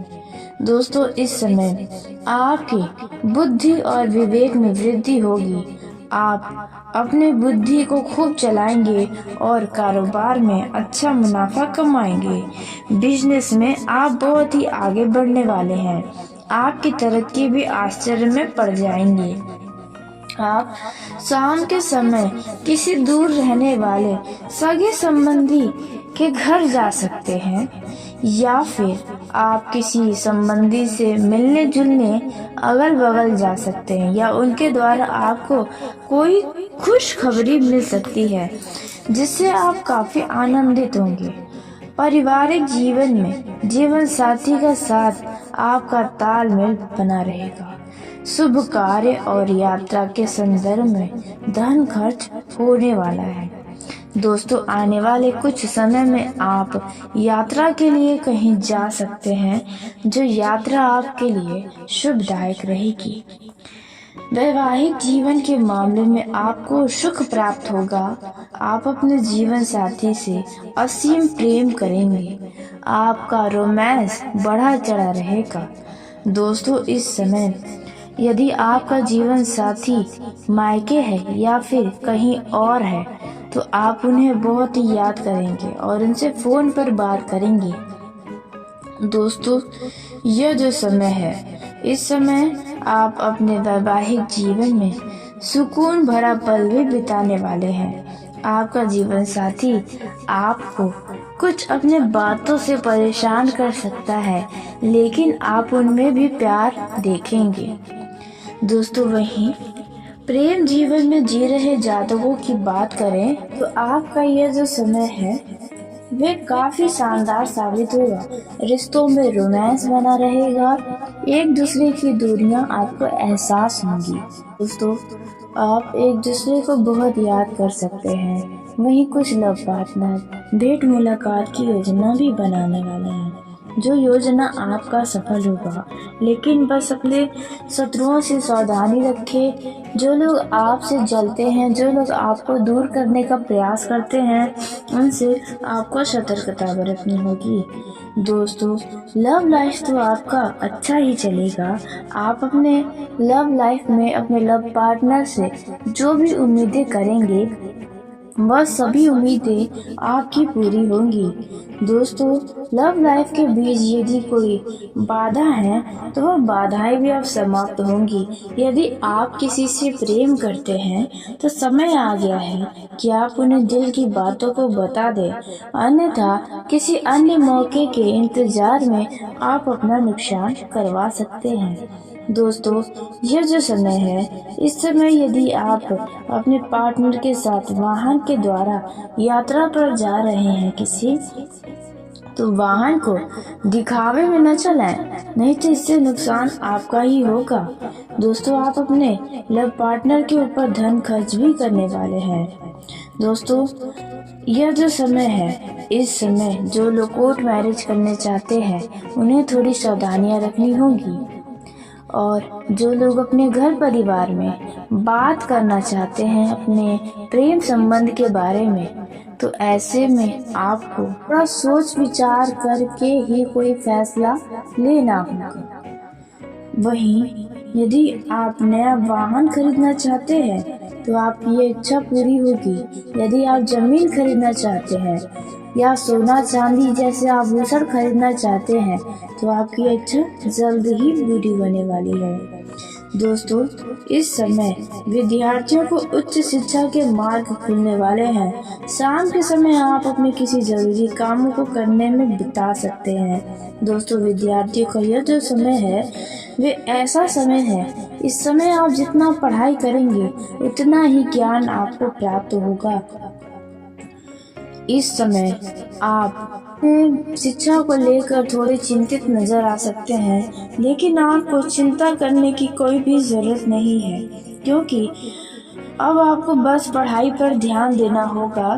दोस्तों, इस समय आपकी बुद्धि और विवेक में वृद्धि होगी। आप अपने बुद्धि को खूब चलाएंगे और कारोबार में अच्छा मुनाफा कमाएंगे। बिजनेस में आप बहुत ही आगे बढ़ने वाले हैं। आपकी तरक्की भी आश्चर्य में पड़ जाएंगी। आप शाम के समय किसी दूर रहने वाले सगे संबंधी के घर जा सकते हैं, या फिर आप किसी संबंधी से मिलने जुलने अगल बगल जा सकते हैं या उनके द्वारा आपको कोई खुशखबरी मिल सकती है जिससे आप काफी आनंदित होंगे। पारिवारिक जीवन में जीवन साथी का साथ आपका तालमेल बना रहेगा। शुभ कार्य और यात्रा के संदर्भ में धन खर्च होने वाला है। दोस्तों, आने वाले कुछ समय में आप यात्रा के लिए कहीं जा सकते हैं, जो यात्रा आपके लिए शुभदायक रहेगी। वैवाहिक जीवन के मामले में आपको सुख प्राप्त होगा। आप अपने जीवन साथी से असीम प्रेम करेंगे। आपका रोमांस बढ़ा चढ़ा रहेगा। दोस्तों, इस समय यदि आपका जीवन साथी मायके है या फिर कहीं और है तो आप उन्हें बहुत ही याद करेंगे और उनसे फोन पर बात करेंगे। दोस्तों, यह जो समय है, इस समय आप अपने वैवाहिक जीवन में सुकून भरा पल भी बिताने वाले हैं। आपका जीवन साथी आपको कुछ अपने बातों से परेशान कर सकता है, लेकिन आप उनमें भी प्यार देखेंगे। दोस्तों, वहीं प्रेम जीवन में जी रहे जातकों की बात करें तो आपका यह जो समय है वे काफी शानदार साबित होगा। रिश्तों में रोमांस बना रहेगा। एक दूसरे की दूरियां आपको एहसास होंगी। दोस्तों, आप एक दूसरे को बहुत याद कर सकते हैं। वहीं कुछ लव पार्टनर भेंट मुलाकात की योजना भी बनाने वाले हैं, जो योजना आपका सफल होगा। लेकिन बस अपने शत्रुओं से सावधानी रखें। जो लोग आपसे जलते हैं, जो लोग आपको दूर करने का प्रयास करते हैं, उनसे आपको सतर्कता बरतनी होगी। दोस्तों, लव लाइफ तो आपका अच्छा ही चलेगा। आप अपने लव लाइफ में अपने लव पार्टनर से जो भी उम्मीदें करेंगे वह सभी उम्मीदें आपकी पूरी होंगी। दोस्तों, लव लाइफ के बीच यदि कोई बाधा है तो वह बाधाएं भी अब समाप्त होंगी। यदि आप किसी से प्रेम करते हैं तो समय आ गया है कि आप उन्हें दिल की बातों को बता दें, अन्यथा किसी अन्य मौके के इंतजार में आप अपना नुकसान करवा सकते हैं। दोस्तों, यह जो समय है, इस समय यदि आप अपने पार्टनर के साथ वाहन के द्वारा यात्रा पर जा रहे हैं किसी, तो वाहन को दिखावे में न चलाएं, नहीं तो इससे नुकसान आपका ही होगा। दोस्तों, आप अपने लव पार्टनर के ऊपर धन खर्च भी करने वाले हैं। दोस्तों, यह जो समय है, इस समय जो लोग कोर्ट मैरिज करने चाहते हैं उन्हें थोड़ी सावधानियां रखनी होगी। और जो लोग अपने घर परिवार में बात करना चाहते हैं अपने प्रेम संबंध के बारे में, तो ऐसे में आपको थोड़ा सोच विचार करके ही कोई फैसला लेना होगा। वहीं यदि आप नया वाहन खरीदना चाहते हैं तो आपकी ये इच्छा पूरी होगी। यदि आप जमीन खरीदना चाहते हैं या सोना चांदी जैसे आभूषण खरीदना चाहते हैं तो आपकी इच्छा जल्द ही पूरी होने वाली है। दोस्तों, इस समय विद्यार्थियों को उच्च शिक्षा के मार्ग खुलने वाले हैं। शाम के समय आप अपने किसी जरूरी कामों को करने में बिता सकते हैं। दोस्तों, विद्यार्थियों का यह जो समय है वे ऐसा समय है, इस समय आप जितना पढ़ाई करेंगे उतना ही ज्ञान आपको प्राप्त होगा। इस समय आप शिक्षा को लेकर थोड़े चिंतित नजर आ सकते हैं, लेकिन आपको चिंता करने की कोई भी जरूरत नहीं है, क्योंकि अब आपको बस पढ़ाई पर ध्यान देना होगा।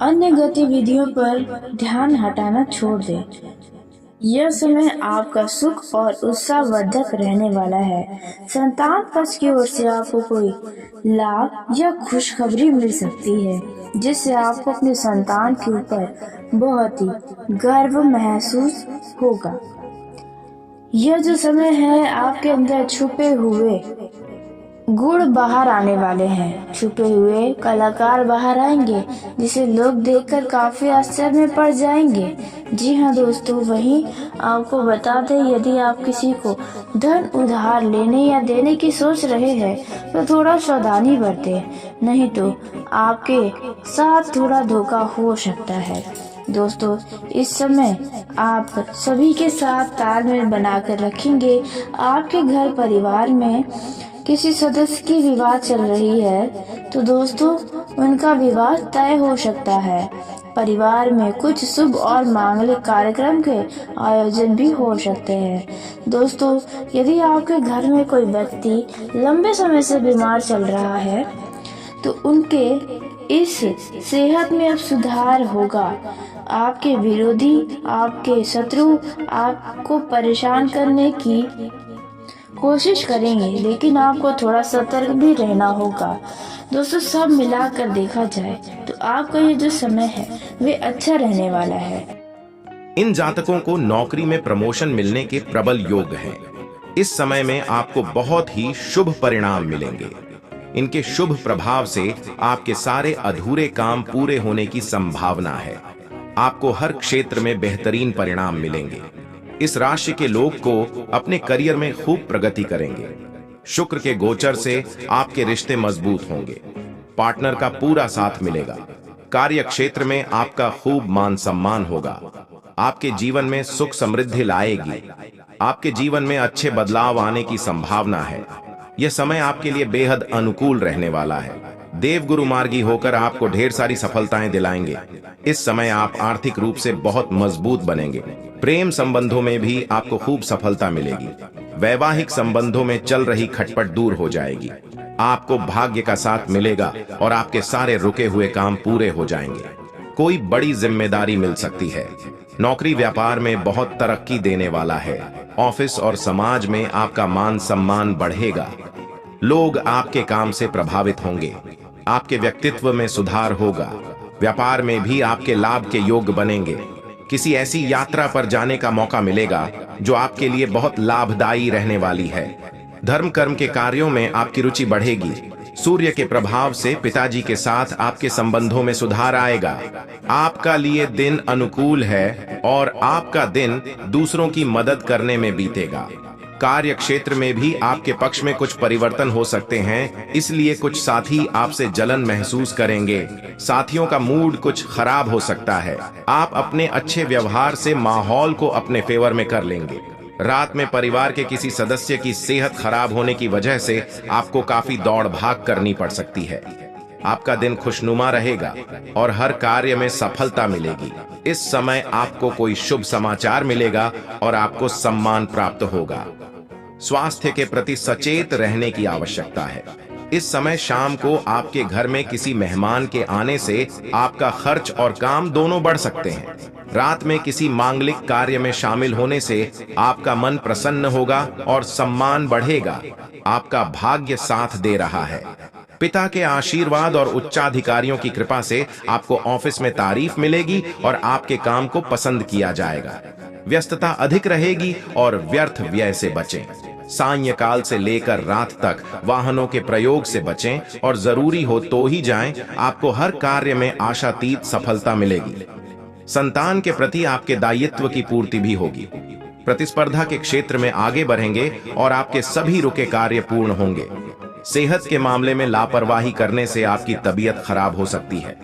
अन्य गतिविधियों पर ध्यान हटाना छोड़ दें। यह समय आपका सुख और उत्साहवर्धक रहने वाला है। संतान पक्ष की ओर से आपको कोई लाभ या खुशखबरी मिल सकती है, जिससे आपको अपने संतान के ऊपर बहुत ही गर्व महसूस होगा। यह जो समय है, आपके अंदर छुपे हुए गुण बाहर आने वाले हैं। छुपे हुए कलाकार बाहर आएंगे, जिसे लोग देखकर काफी आश्चर्य में पड़ जाएंगे। जी हाँ दोस्तों, वहीं आपको बता दें, यदि आप किसी को धन उधार लेने या देने की सोच रहे हैं तो थोड़ा सावधानी बरतें, नहीं तो आपके साथ थोड़ा धोखा हो सकता है। दोस्तों, इस समय आप सभी के साथ तालमेल बनाकर रखेंगे। आपके घर परिवार में किसी सदस्य की विवाह चल रही है तो दोस्तों उनका विवाह तय हो सकता है। परिवार में कुछ शुभ और मांगलिक कार्यक्रम के आयोजन भी हो सकते हैं। दोस्तों, यदि आपके घर में कोई व्यक्ति लंबे समय से बीमार चल रहा है तो उनके इस सेहत में अब सुधार होगा। आपके विरोधी, आपके शत्रु आपको परेशान करने की कोशिश करेंगे, लेकिन आपको थोड़ा सतर्क भी रहना होगा। दोस्तों, सब मिलाकर देखा जाए तो आपका ये जो समय है वे अच्छा रहने वाला है। इन जातकों को नौकरी में प्रमोशन मिलने के प्रबल योग हैं। इस समय में आपको बहुत ही शुभ परिणाम मिलेंगे। इनके शुभ प्रभाव से आपके सारे अधूरे काम पूरे होने की संभावना है। आपको हर क्षेत्र में बेहतरीन परिणाम मिलेंगे। इस राशि के लोग को अपने करियर में खूब प्रगति करेंगे। शुक्र के गोचर से आपके रिश्ते मजबूत होंगे। पार्टनर का पूरा साथ मिलेगा। कार्य क्षेत्र में आपका खूब मान सम्मान होगा। आपके जीवन में सुख समृद्धि लाएगी। आपके जीवन में अच्छे बदलाव आने की संभावना है। यह समय आपके लिए बेहद अनुकूल रहने वाला है। देव गुरु मार्गी होकर आपको ढेर सारी सफलताएं दिलाएंगे। इस समय आप आर्थिक रूप से बहुत मजबूत बनेंगे। प्रेम संबंधों में भी आपको खूब सफलता मिलेगी। वैवाहिक संबंधों में चल रही खटपट दूर हो जाएगी। आपको भाग्य का साथ मिलेगा और आपके सारे रुके हुए काम पूरे हो जाएंगे। कोई बड़ी जिम्मेदारी मिल सकती है। नौकरी व्यापार में बहुत तरक्की देने वाला है। ऑफिस और समाज में आपका मान सम्मान बढ़ेगा। लोग आपके काम से प्रभावित होंगे। आपके व्यक्तित्व में सुधार होगा। व्यापार में भी आपके लाभ के योग बनेंगे। किसी ऐसी यात्रा पर जाने का मौका मिलेगा जो आपके लिए बहुत लाभदायी रहने वाली है। धर्म कर्म के कार्यों में आपकी रुचि बढ़ेगी। सूर्य के प्रभाव से पिताजी के साथ आपके संबंधों में सुधार आएगा। आपका लिए दिन अनुकूल है और आपका दिन दूसरों की मदद करने में बीतेगा। कार्य क्षेत्र में भी आपके पक्ष में कुछ परिवर्तन हो सकते हैं, इसलिए कुछ साथी आपसे जलन महसूस करेंगे। साथियों का मूड कुछ खराब हो सकता है। आप अपने अच्छे व्यवहार से माहौल को अपने फेवर में कर लेंगे। रात में परिवार के किसी सदस्य की सेहत खराब होने की वजह से आपको काफी दौड़ भाग करनी पड़ सकती है। आपका दिन खुशनुमा रहेगा और हर कार्य में सफलता मिलेगी। इस समय आपको कोई शुभ समाचार मिलेगा और आपको सम्मान प्राप्त होगा। स्वास्थ्य के प्रति सचेत रहने की आवश्यकता है। इस समय शाम को आपके घर में किसी मेहमान के आने से आपका खर्च और काम दोनों बढ़ सकते हैं। रात में किसी मांगलिक कार्य में शामिल होने से आपका मन प्रसन्न होगा और सम्मान बढ़ेगा। आपका भाग्य साथ दे रहा है। पिता के आशीर्वाद और उच्चाधिकारियों की कृपा से आपको ऑफिस में तारीफ मिलेगी और आपके काम को पसंद किया जाएगा। व्यस्तता अधिक रहेगी और व्यर्थ व्यय से बचें। सायंकाल से लेकर रात तक वाहनों के प्रयोग से बचें और जरूरी हो तो ही जाएं। आपको हर कार्य में आशातीत सफलता मिलेगी। संतान के प्रति आपके दायित्व की पूर्ति भी होगी। प्रतिस्पर्धा के क्षेत्र में आगे बढ़ेंगे और आपके सभी रुके कार्य पूर्ण होंगे। सेहत के मामले में लापरवाही करने से आपकी तबीयत खराब हो सकती है।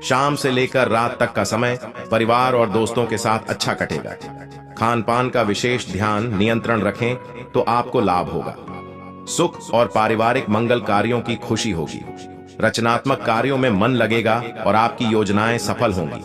शाम से लेकर रात तक का समय परिवार और दोस्तों के साथ अच्छा कटेगा। खान पान का विशेष ध्यान नियंत्रण रखें तो आपको लाभ होगा। सुख और पारिवारिक मंगल कार्यों की खुशी होगी। रचनात्मक कार्यों में मन लगेगा और आपकी योजनाएं सफल होंगी।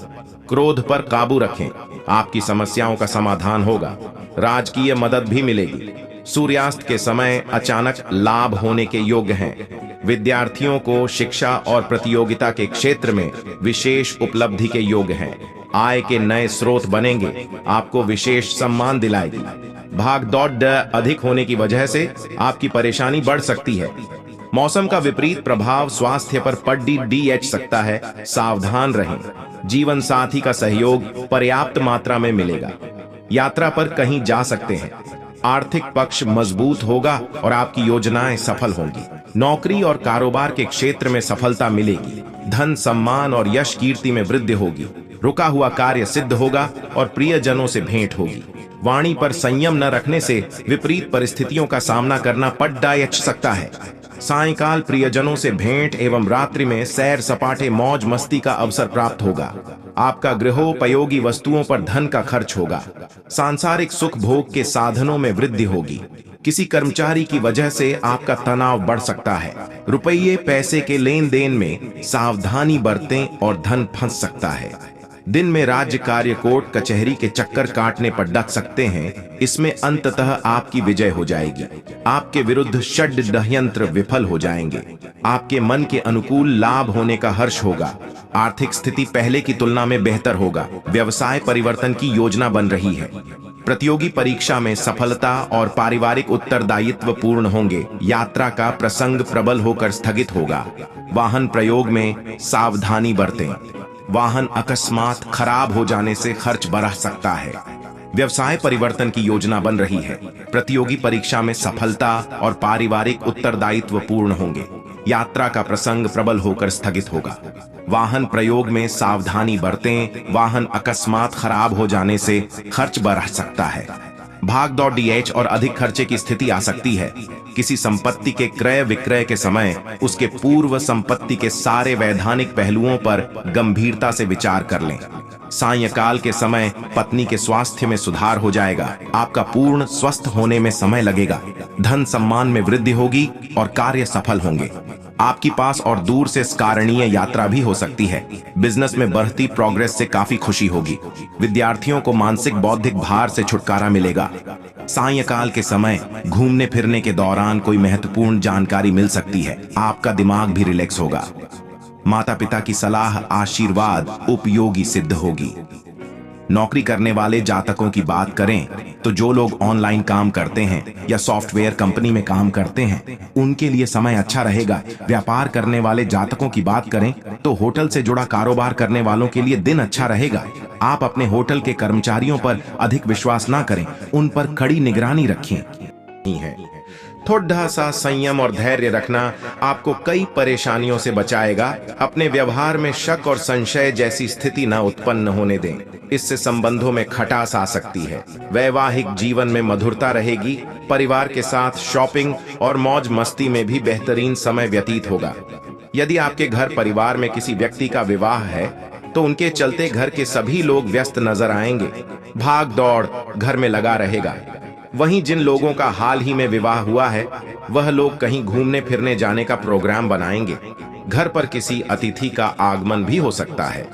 क्रोध पर काबू रखें, आपकी समस्याओं का समाधान होगा। राजकीय मदद भी मिलेगी। सूर्यास्त के समय अचानक लाभ होने के योग हैं। विद्यार्थियों को शिक्षा और प्रतियोगिता के क्षेत्र में विशेष उपलब्धि के योग हैं। आय के नए स्रोत बनेंगे। आपको विशेष सम्मान दिलाएगी। भाग दौड़ अधिक होने की वजह से आपकी परेशानी बढ़ सकती है। मौसम का विपरीत प्रभाव स्वास्थ्य पर पड़ सकता है। सावधान रहें। जीवन साथी का सहयोग पर्याप्त मात्रा में मिलेगा। यात्रा पर कहीं जा सकते हैं। आर्थिक पक्ष मजबूत होगा और आपकी योजनाएं सफल होंगी। नौकरी और कारोबार के क्षेत्र में सफलता मिलेगी। धन, सम्मान और यश कीर्ति में वृद्धि होगी। रुका हुआ कार्य सिद्ध होगा और प्रियजनों से भेंट होगी। वाणी पर संयम न रखने से विपरीत परिस्थितियों का सामना करना पड़ सकता है। सायंकाल प्रियजनों से भेंट एवं रात्रि में सैर सपाटे मौज मस्ती का अवसर प्राप्त होगा। आपका गृहोपयोगी वस्तुओं पर धन का खर्च होगा। सांसारिक सुख भोग के साधनों में वृद्धि होगी। किसी कर्मचारी की वजह से आपका तनाव बढ़ सकता है। रुपये पैसे के लेन देन में सावधानी बरतें और धन फंस सकता है। दिन में राज्य कार्य कोर्ट कचहरी के चक्कर काटने पर डट सकते हैं। इसमें अंततः आपकी विजय हो जाएगी। आपके विरुद्ध षड्यंत्र विफल हो जाएंगे। आपके मन के अनुकूल लाभ होने का हर्ष होगा। आर्थिक स्थिति पहले की तुलना में बेहतर होगा। व्यवसाय परिवर्तन की योजना बन रही है। प्रतियोगी परीक्षा में सफलता और पारिवारिक उत्तरदायित्व पूर्ण होंगे। यात्रा का प्रसंग प्रबल होकर स्थगित होगा। वाहन प्रयोग में सावधानी बरतें। वाहन अकस्मात खराब हो जाने से खर्च बढ़ सकता है। व्यवसाय परिवर्तन की योजना बन रही है। प्रतियोगी परीक्षा में सफलता और पारिवारिक उत्तरदायित्व पूर्ण होंगे। यात्रा का प्रसंग प्रबल होकर स्थगित होगा। वाहन प्रयोग में सावधानी बरतें। वाहन अकस्मात खराब हो जाने से खर्च बढ़ सकता है। भाग दौड़ डीएच और अधिक खर्चे की स्थिति आ सकती है। किसी संपत्ति के क्रय विक्रय के समय उसके पूर्व संपत्ति के सारे वैधानिक पहलुओं पर गंभीरता से विचार कर लें। सायंकाल के समय पत्नी के स्वास्थ्य में सुधार हो जाएगा। आपका पूर्ण स्वस्थ होने में समय लगेगा। धन सम्मान में वृद्धि होगी और कार्य सफल होंगे। आपकी पास और दूर से स्कारणीय यात्रा भी हो सकती है। बिजनेस में बढ़ती प्रोग्रेस से काफी खुशी होगी। विद्यार्थियों को मानसिक बौद्धिक भार से छुटकारा मिलेगा। सायंकाल के समय घूमने फिरने के दौरान कोई महत्वपूर्ण जानकारी मिल सकती है। आपका दिमाग भी रिलैक्स होगा। माता पिता की सलाह आशीर्वाद उपयोगी सिद्ध होगी। नौकरी करने वाले जातकों की बात करें तो जो लोग ऑनलाइन काम करते हैं या सॉफ्टवेयर कंपनी में काम करते हैं उनके लिए समय अच्छा रहेगा। व्यापार करने वाले जातकों की बात करें तो होटल से जुड़ा कारोबार करने वालों के लिए दिन अच्छा रहेगा। आप अपने होटल के कर्मचारियों पर अधिक विश्वास ना करें, उन पर कड़ी निगरानी रखें। थोड़ा सा संयम और धैर्य रखना आपको कई परेशानियों से बचाएगा। अपने व्यवहार में शक और संशय जैसी स्थिति न उत्पन्न होने दें। इससे संबंधों में खटास आ सकती है। वैवाहिक जीवन में मधुरता रहेगी। परिवार के साथ शॉपिंग और मौज मस्ती में भी बेहतरीन समय व्यतीत होगा। यदि आपके घर परिवार में किसी व्यक्ति का विवाह है तो उनके चलते घर के सभी लोग व्यस्त नजर आएंगे। भाग दौड़ घर में लगा रहेगा। वहीं जिन लोगों का हाल ही में विवाह हुआ है वह लोग कहीं घूमने फिरने जाने का प्रोग्राम बनाएंगे। घर पर किसी अतिथि का आगमन भी हो सकता है।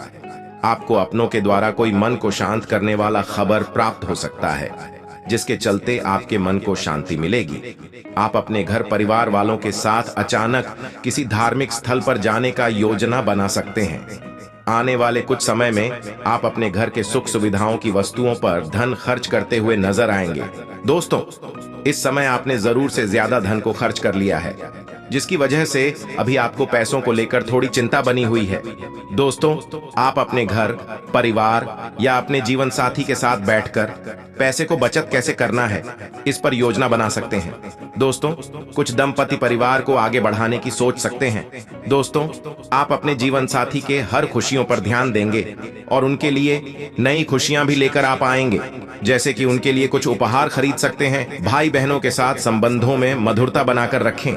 आपको अपनों के द्वारा कोई मन को शांत करने वाला खबर प्राप्त हो सकता है, जिसके चलते आपके मन को शांति मिलेगी। आप अपने घर परिवार वालों के साथ अचानक किसी धार्मिक स्थल पर जाने का योजना बना सकते हैं। आने वाले कुछ समय में आप अपने घर के सुख सुविधाओं की वस्तुओं पर धन खर्च करते हुए नजर आएंगे। दोस्तों, इस समय आपने जरूर से ज्यादा धन को खर्च कर लिया है, जिसकी वजह से अभी आपको पैसों को लेकर थोड़ी चिंता बनी हुई है। दोस्तों, आप अपने घर परिवार या अपने जीवन साथी के साथ बैठकर पैसे को बचत कैसे करना है इस पर योजना बना सकते हैं। दोस्तों, कुछ दंपति परिवार को आगे बढ़ाने की सोच सकते हैं। दोस्तों, आप अपने जीवन साथी के हर खुशियों पर ध्यान देंगे और उनके लिए नई खुशियां भी लेकर आप आएंगे, जैसे कि उनके लिए कुछ उपहार खरीद सकते हैं। भाई बहनों के साथ संबंधों में मधुरता बनाकर रखें।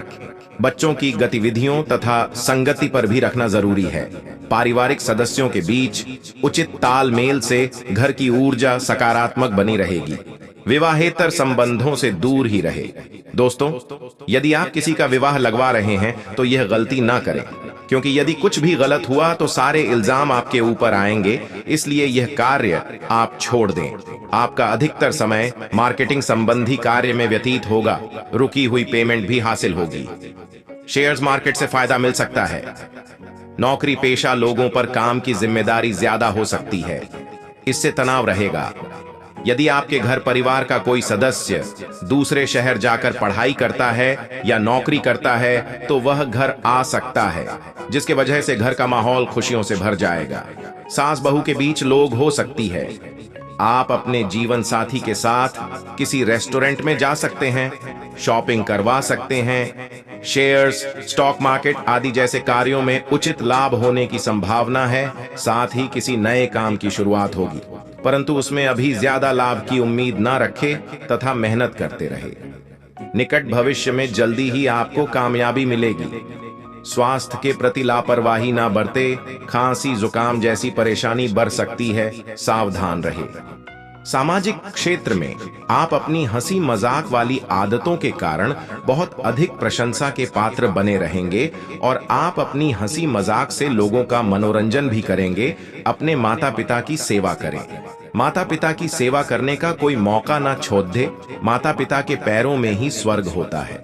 बच्चों की गतिविधियों तथा संगति पर भी रखना जरूरी है। पारिवारिक सदस्यों के बीच उचित तालमेल से घर की ऊर्जा सकारात्मक बनी रहेगी। विवाहेतर संबंधों से दूर ही रहे। दोस्तों, यदि आप किसी का विवाह लगवा रहे हैं तो यह गलती ना करें, क्योंकि यदि कुछ भी गलत हुआ तो सारे इल्जाम आपके ऊपर आएंगे। इसलिए यह कार्य आप छोड़ दें। आपका अधिकतर समय मार्केटिंग संबंधी कार्य में व्यतीत होगा। रुकी हुई पेमेंट भी हासिल होगी। शेयर्स मार्केट से फायदा मिल सकता है। नौकरी पेशा लोगों पर काम की जिम्मेदारी ज्यादा हो सकती है, इससे तनाव रहेगा। यदि आपके घर परिवार का कोई सदस्य दूसरे शहर जाकर पढ़ाई करता है या नौकरी करता है तो वह घर आ सकता है, जिसके वजह से घर का माहौल खुशियों से भर जाएगा। सास बहू के बीच लोग हो सकती है। आप अपने जीवन साथी के साथ किसी रेस्टोरेंट में जा सकते हैं, शॉपिंग करवा सकते हैं। शेयर्स, स्टॉक मार्केट आदि जैसे कार्यों में उचित लाभ होने की संभावना है। साथ ही किसी नए काम की शुरुआत होगी, परंतु उसमें अभी ज्यादा लाभ की उम्मीद ना रखें तथा मेहनत करते रहे। निकट भविष्य में जल्दी ही आपको कामयाबी मिलेगी। स्वास्थ्य के प्रति लापरवाही ना बरते, खांसी जुकाम जैसी परेशानी बढ़ सकती है, सावधान रहे। सामाजिक क्षेत्र में आप अपनी हंसी मजाक वाली आदतों के कारण बहुत अधिक प्रशंसा के पात्र बने रहेंगे और आप अपनी हंसी मजाक से लोगों का मनोरंजन भी करेंगे। अपने माता पिता की सेवा करें। माता पिता की सेवा करने का कोई मौका ना छोड़ दे। माता पिता के पैरों में ही स्वर्ग होता है।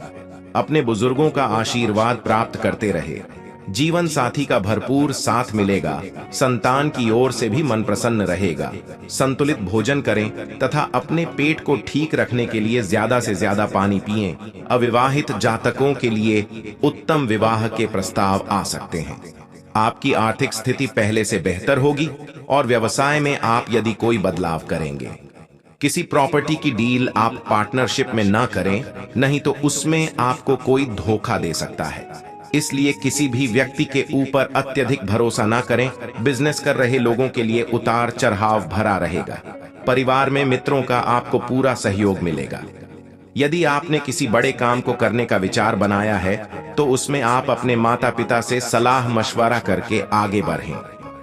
अपने बुजुर्गों का आशीर्वाद प्राप्त करते रहे। जीवन साथी का भरपूर साथ मिलेगा। संतान की ओर से भी मन प्रसन्न रहेगा। संतुलित भोजन करें तथा अपने पेट को ठीक रखने के लिए ज्यादा से ज्यादा पानी पिएं। अविवाहित जातकों के लिए उत्तम विवाह के प्रस्ताव आ सकते हैं। आपकी आर्थिक स्थिति पहले से बेहतर होगी और व्यवसाय में आप यदि कोई बदलाव करेंगे। किसी प्रॉपर्टी की डील आप पार्टनरशिप में ना करें, नहीं तो उसमें आपको कोई धोखा दे सकता है। इसलिए किसी भी व्यक्ति के ऊपर अत्यधिक भरोसा ना करें। बिजनेस कर रहे लोगों के लिए उतार चढ़ाव भरा रहेगा। परिवार में मित्रों का आपको पूरा सहयोग मिलेगा। यदि आपने किसी बड़े काम को करने का विचार बनाया है तो उसमें आप अपने माता पिता से सलाह मशवरा करके आगे बढ़ें।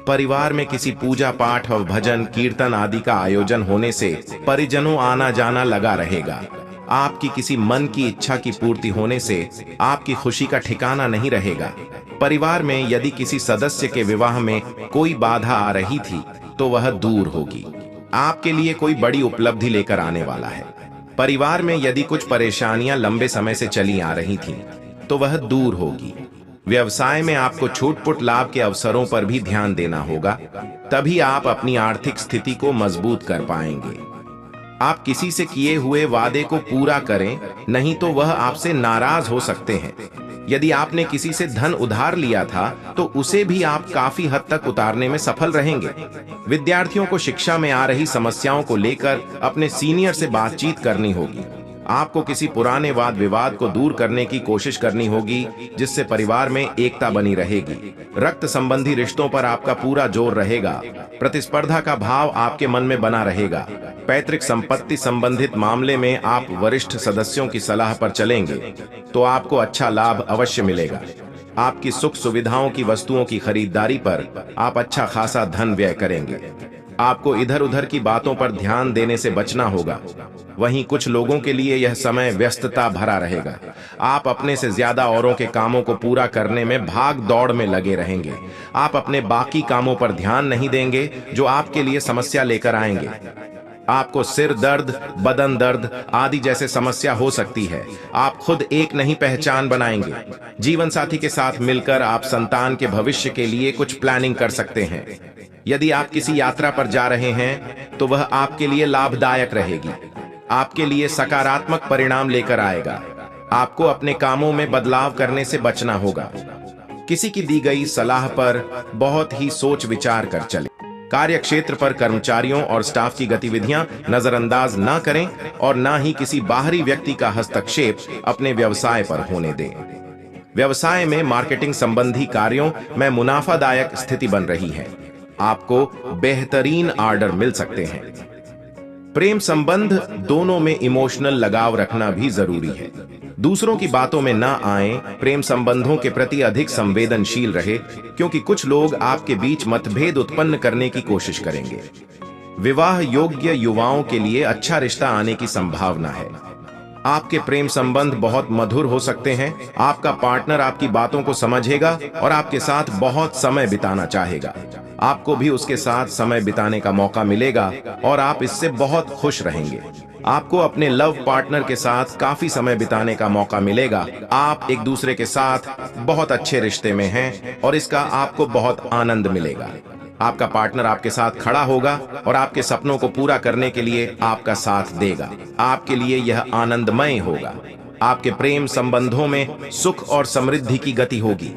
परिवार में किसी पूजा पाठ और भजन कीर्तन आदि का आयोजन होने से परिजनों आना जाना लगा रहेगा। आपकी किसी मन की इच्छा की पूर्ति होने से आपकी खुशी का ठिकाना नहीं रहेगा। परिवार में यदि किसी सदस्य के विवाह में कोई बाधा आ रही थी तो वह दूर होगी। आपके लिए कोई बड़ी उपलब्धि लेकर आने वाला है। परिवार में यदि कुछ परेशानियां लंबे समय से चली आ रही थीं, तो वह दूर होगी। व्यवसाय में आपको छूट-पुट लाभ के अवसरों पर भी ध्यान देना होगा, तभी आप अपनी आर्थिक स्थिति को मजबूत कर पाएंगे। आप किसी से किए हुए वादे को पूरा करें, नहीं तो वह आपसे नाराज हो सकते हैं। यदि आपने किसी से धन उधार लिया था तो उसे भी आप काफी हद तक उतारने में सफल रहेंगे। विद्यार्थियों को शिक्षा में आ रही समस्याओं को लेकर अपने सीनियर से बातचीत करनी होगी। आपको किसी पुराने वाद विवाद को दूर करने की कोशिश करनी होगी, जिससे परिवार में एकता बनी रहेगी। रक्त संबंधी रिश्तों पर आपका पूरा जोर रहेगा। प्रतिस्पर्धा का भाव आपके मन में बना रहेगा। पैतृक संपत्ति संबंधित मामले में आप वरिष्ठ सदस्यों की सलाह पर चलेंगे तो आपको अच्छा लाभ अवश्य मिलेगा। आपकी सुख सुविधाओं की वस्तुओं की खरीदारी पर आप अच्छा खासा धन व्यय करेंगे। आपको इधर उधर की बातों पर ध्यान देने से बचना होगा। वहीं कुछ लोगों के लिए यह समय व्यस्तता भरा रहेगा। आप अपने से ज्यादा औरों के कामों को पूरा करने में भाग दौड़ में लगे रहेंगे। आप अपने बाकी कामों पर ध्यान नहीं देंगे जो आपके लिए समस्या लेकर आएंगे। आपको सिर दर्द, बदन दर्द आदि जैसे समस्या हो सकती है। आप खुद एक नहीं पहचान बनाएंगे। जीवन साथी के साथ मिलकर आप संतान के भविष्य के लिए कुछ प्लानिंग कर सकते हैं। यदि आप किसी यात्रा पर जा रहे हैं तो वह आपके लिए लाभदायक रहेगी। आपके लिए सकारात्मक परिणाम लेकर आएगा। आपको अपने कामों में बदलाव करने से बचना होगा। किसी की दी गई सलाह पर बहुत ही सोच विचार कर चलें। कार्य क्षेत्र पर कर्मचारियों और स्टाफ की गतिविधियां नजरअंदाज न करें और न ही किसी बाहरी व्यक्ति का हस्तक्षेप अपने व्यवसाय पर होने दें। व्यवसाय में मार्केटिंग संबंधी कार्यों में मुनाफादायक स्थिति बन रही है। आपको बेहतरीन ऑर्डर मिल सकते हैं। प्रेम संबंध दोनों में इमोशनल लगाव रखना भी जरूरी है। दूसरों की बातों में ना आए। प्रेम संबंधों के प्रति अधिक संवेदनशील रहे, क्योंकि कुछ लोग आपके बीच मतभेद उत्पन्न करने की कोशिश करेंगे। विवाह योग्य युवाओं के लिए अच्छा रिश्ता आने की संभावना है। आपके प्रेम संबंध बहुत मधुर हो सकते हैं। आपका पार्टनर आपकी बातों को समझेगा और आपके साथ बहुत समय बिताना चाहेगा। आपको भी उसके साथ समय बिताने का मौका मिलेगा और आप इससे बहुत खुश रहेंगे। आपको अपने लव पार्टनर के साथ काफी समय बिताने का मौका मिलेगा। आप एक दूसरे के साथ बहुत अच्छे रिश्ते में हैं और इसका आपको बहुत आनंद मिलेगा। आपका पार्टनर आपके साथ खड़ा होगा और आपके सपनों को पूरा करने के लिए आपका साथ देगा। आपके लिए यह आनंदमय होगा। आपके प्रेम संबंधों में सुख और समृद्धि की गति होगी।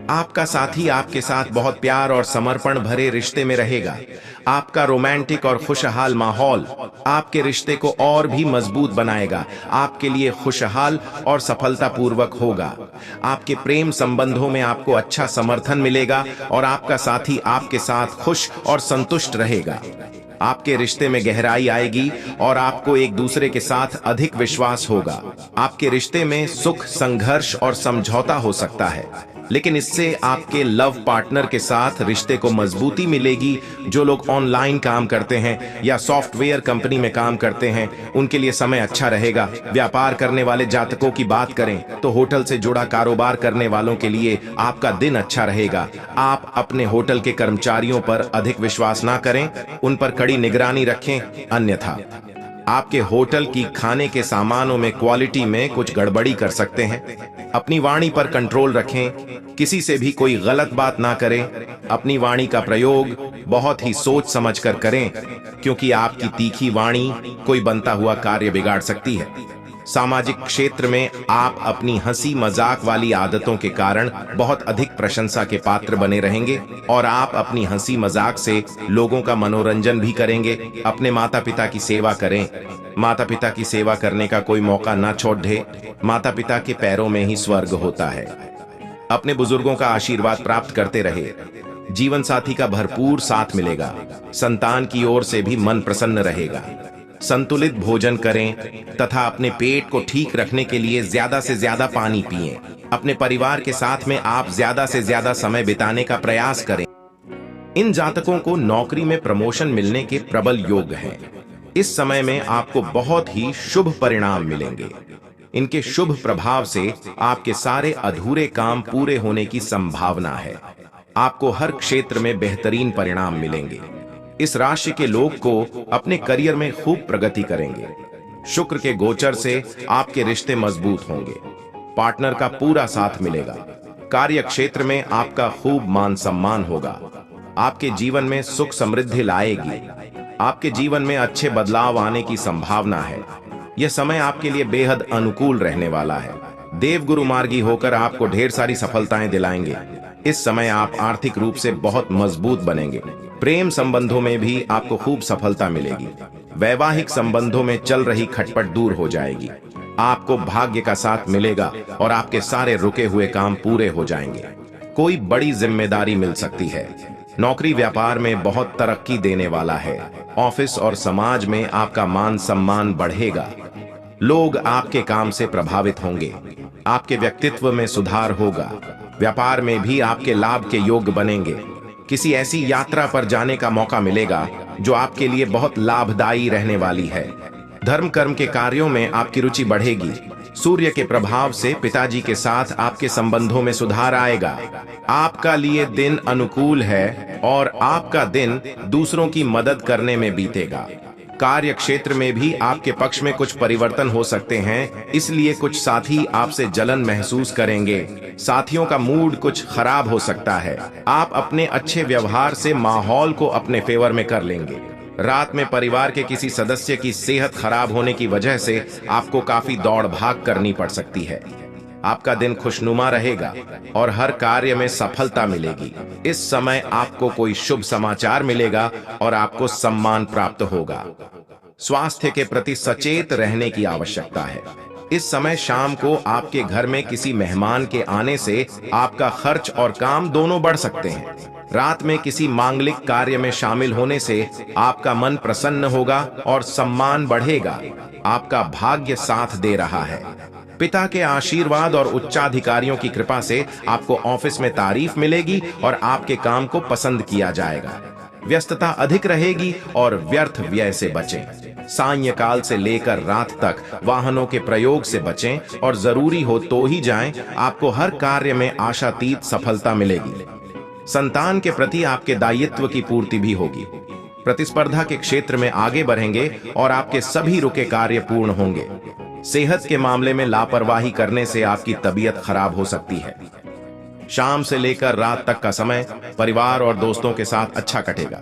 आपका साथी आपके साथ बहुत प्यार और समर्पण भरे रिश्ते में रहेगा। आपका रोमांटिक और खुशहाल माहौल आपके रिश्ते को और भी मजबूत बनाएगा। आपके लिए खुशहाल और सफलतापूर्वक होगा। आपके प्रेम संबंधों में आपको अच्छा समर्थन मिलेगा और आपका साथी आपके साथ खुश और संतुष्ट रहेगा। आपके रिश्ते में गहराई आएगी और आपको एक दूसरे के साथ अधिक विश्वास होगा। आपके रिश्ते में सुख, संघर्ष और समझौता हो सकता है, लेकिन इससे आपके लव पार्टनर के साथ रिश्ते को मजबूती मिलेगी। जो लोग ऑनलाइन काम करते हैं या सॉफ्टवेयर कंपनी में काम करते हैं, उनके लिए समय अच्छा रहेगा। व्यापार करने वाले जातकों की बात करें तो होटल से जुड़ा कारोबार करने वालों के लिए आपका दिन अच्छा रहेगा। आप अपने होटल के कर्मचारियों पर अधिक विश्वास ना करें, उन पर कड़ी निगरानी रखें, अन्यथा आपके होटल की खाने के सामानों में क्वालिटी में कुछ गड़बड़ी कर सकते हैं। अपनी वाणी पर कंट्रोल रखें, किसी से भी कोई गलत बात ना करें। अपनी वाणी का प्रयोग बहुत ही सोच समझकर करें, क्योंकि आपकी तीखी वाणी कोई बनता हुआ कार्य बिगाड़ सकती है। सामाजिक क्षेत्र में आप अपनी हंसी मजाक वाली आदतों के कारण बहुत अधिक प्रशंसा के पात्र बने रहेंगे और आप अपनी हंसी मजाक से लोगों का मनोरंजन भी करेंगे। अपने माता पिता की सेवा करें। माता पिता की सेवा करने का कोई मौका ना छोड़ दे। माता पिता के पैरों में ही स्वर्ग होता है। अपने बुजुर्गों का आशीर्वाद प्राप्त करते रहे। जीवन साथी का भरपूर साथ मिलेगा। संतान की ओर से भी मन प्रसन्न रहेगा। संतुलित भोजन करें तथा अपने पेट को ठीक रखने के लिए ज्यादा से ज्यादा पानी पिएं। अपने परिवार के साथ में आप ज्यादा से ज्यादा समय बिताने का प्रयास करें। इन जातकों को नौकरी में प्रमोशन मिलने के प्रबल योग हैं। इस समय में आपको बहुत ही शुभ परिणाम मिलेंगे। इनके शुभ प्रभाव से आपके सारे अधूरे काम पूरे होने की संभावना है। आपको हर क्षेत्र में बेहतरीन परिणाम मिलेंगे। इस राशि के लोग को अपने करियर में खूब प्रगति करेंगे। शुक्र के गोचर से आपके रिश्ते मजबूत होंगे। पार्टनर का पूरा साथ मिलेगा। कार्य क्षेत्र में आपका खूब मान सम्मान होगा। आपके जीवन में सुख समृद्धि लाएगी। आपके जीवन में अच्छे बदलाव आने की संभावना है। यह समय आपके लिए बेहद अनुकूल रहने वाला है। देवगुरु मार्गी होकर आपको ढेर सारी सफलताएं दिलाएंगे। इस समय आप आर्थिक रूप से बहुत मजबूत बनेंगे। प्रेम संबंधों में भी आपको खूब सफलता मिलेगी। वैवाहिक संबंधों में चल रही खटपट दूर हो जाएगी। आपको भाग्य का साथ मिलेगा और आपके सारे रुके हुए काम पूरे हो जाएंगे। कोई बड़ी जिम्मेदारी मिल सकती है। नौकरी व्यापार में बहुत तरक्की देने वाला है। ऑफिस और समाज में आपका मान सम्मान बढ़ेगा। लोग आपके काम से प्रभावित होंगे। आपके व्यक्तित्व में सुधार होगा। व्यापार में भी आपके लाभ के योग बनेंगे। किसी ऐसी यात्रा पर जाने का मौका मिलेगा जो आपके लिए बहुत लाभदायी रहने वाली है। धर्म कर्म के कार्यों में आपकी रुचि बढ़ेगी। सूर्य के प्रभाव से पिताजी के साथ आपके संबंधों में सुधार आएगा। आपका लिए दिन अनुकूल है और आपका दिन दूसरों की मदद करने में बीतेगा। कार्य क्षेत्र में भी आपके पक्ष में कुछ परिवर्तन हो सकते हैं, इसलिए कुछ साथी आपसे जलन महसूस करेंगे। साथियों का मूड कुछ खराब हो सकता है। आप अपने अच्छे व्यवहार से माहौल को अपने फेवर में कर लेंगे। रात में परिवार के किसी सदस्य की सेहत खराब होने की वजह से आपको काफी दौड़ भाग करनी पड़ सकती है। आपका दिन खुशनुमा रहेगा और हर कार्य में सफलता मिलेगी। इस समय आपको कोई शुभ समाचार मिलेगा और आपको सम्मान प्राप्त होगा। स्वास्थ्य के प्रति सचेत रहने की आवश्यकता है। इस समय शाम को आपके घर में किसी मेहमान के आने से आपका खर्च और काम दोनों बढ़ सकते हैं। रात में किसी मांगलिक कार्य में शामिल होने से आपका मन प्रसन्न होगा और सम्मान बढ़ेगा। आपका भाग्य साथ दे रहा है। पिता के आशीर्वाद और उच्चाधिकारियों की कृपा से आपको ऑफिस में तारीफ मिलेगी और आपके काम को पसंद किया जाएगा। व्यस्तता अधिक रहेगी और व्यर्थ व्यय से बचें। सायंकाल से लेकर रात तक वाहनों के प्रयोग से बचें और जरूरी हो तो ही जाएं। आपको हर कार्य में आशातीत सफलता मिलेगी। संतान के प्रति आपके दायित्व की पूर्ति भी होगी। प्रतिस्पर्धा के क्षेत्र में आगे बढ़ेंगे और आपके सभी रुके कार्य पूर्ण होंगे। सेहत के मामले में लापरवाही करने से आपकी तबीयत खराब हो सकती है। शाम से लेकर रात तक का समय परिवार और दोस्तों के साथ अच्छा कटेगा।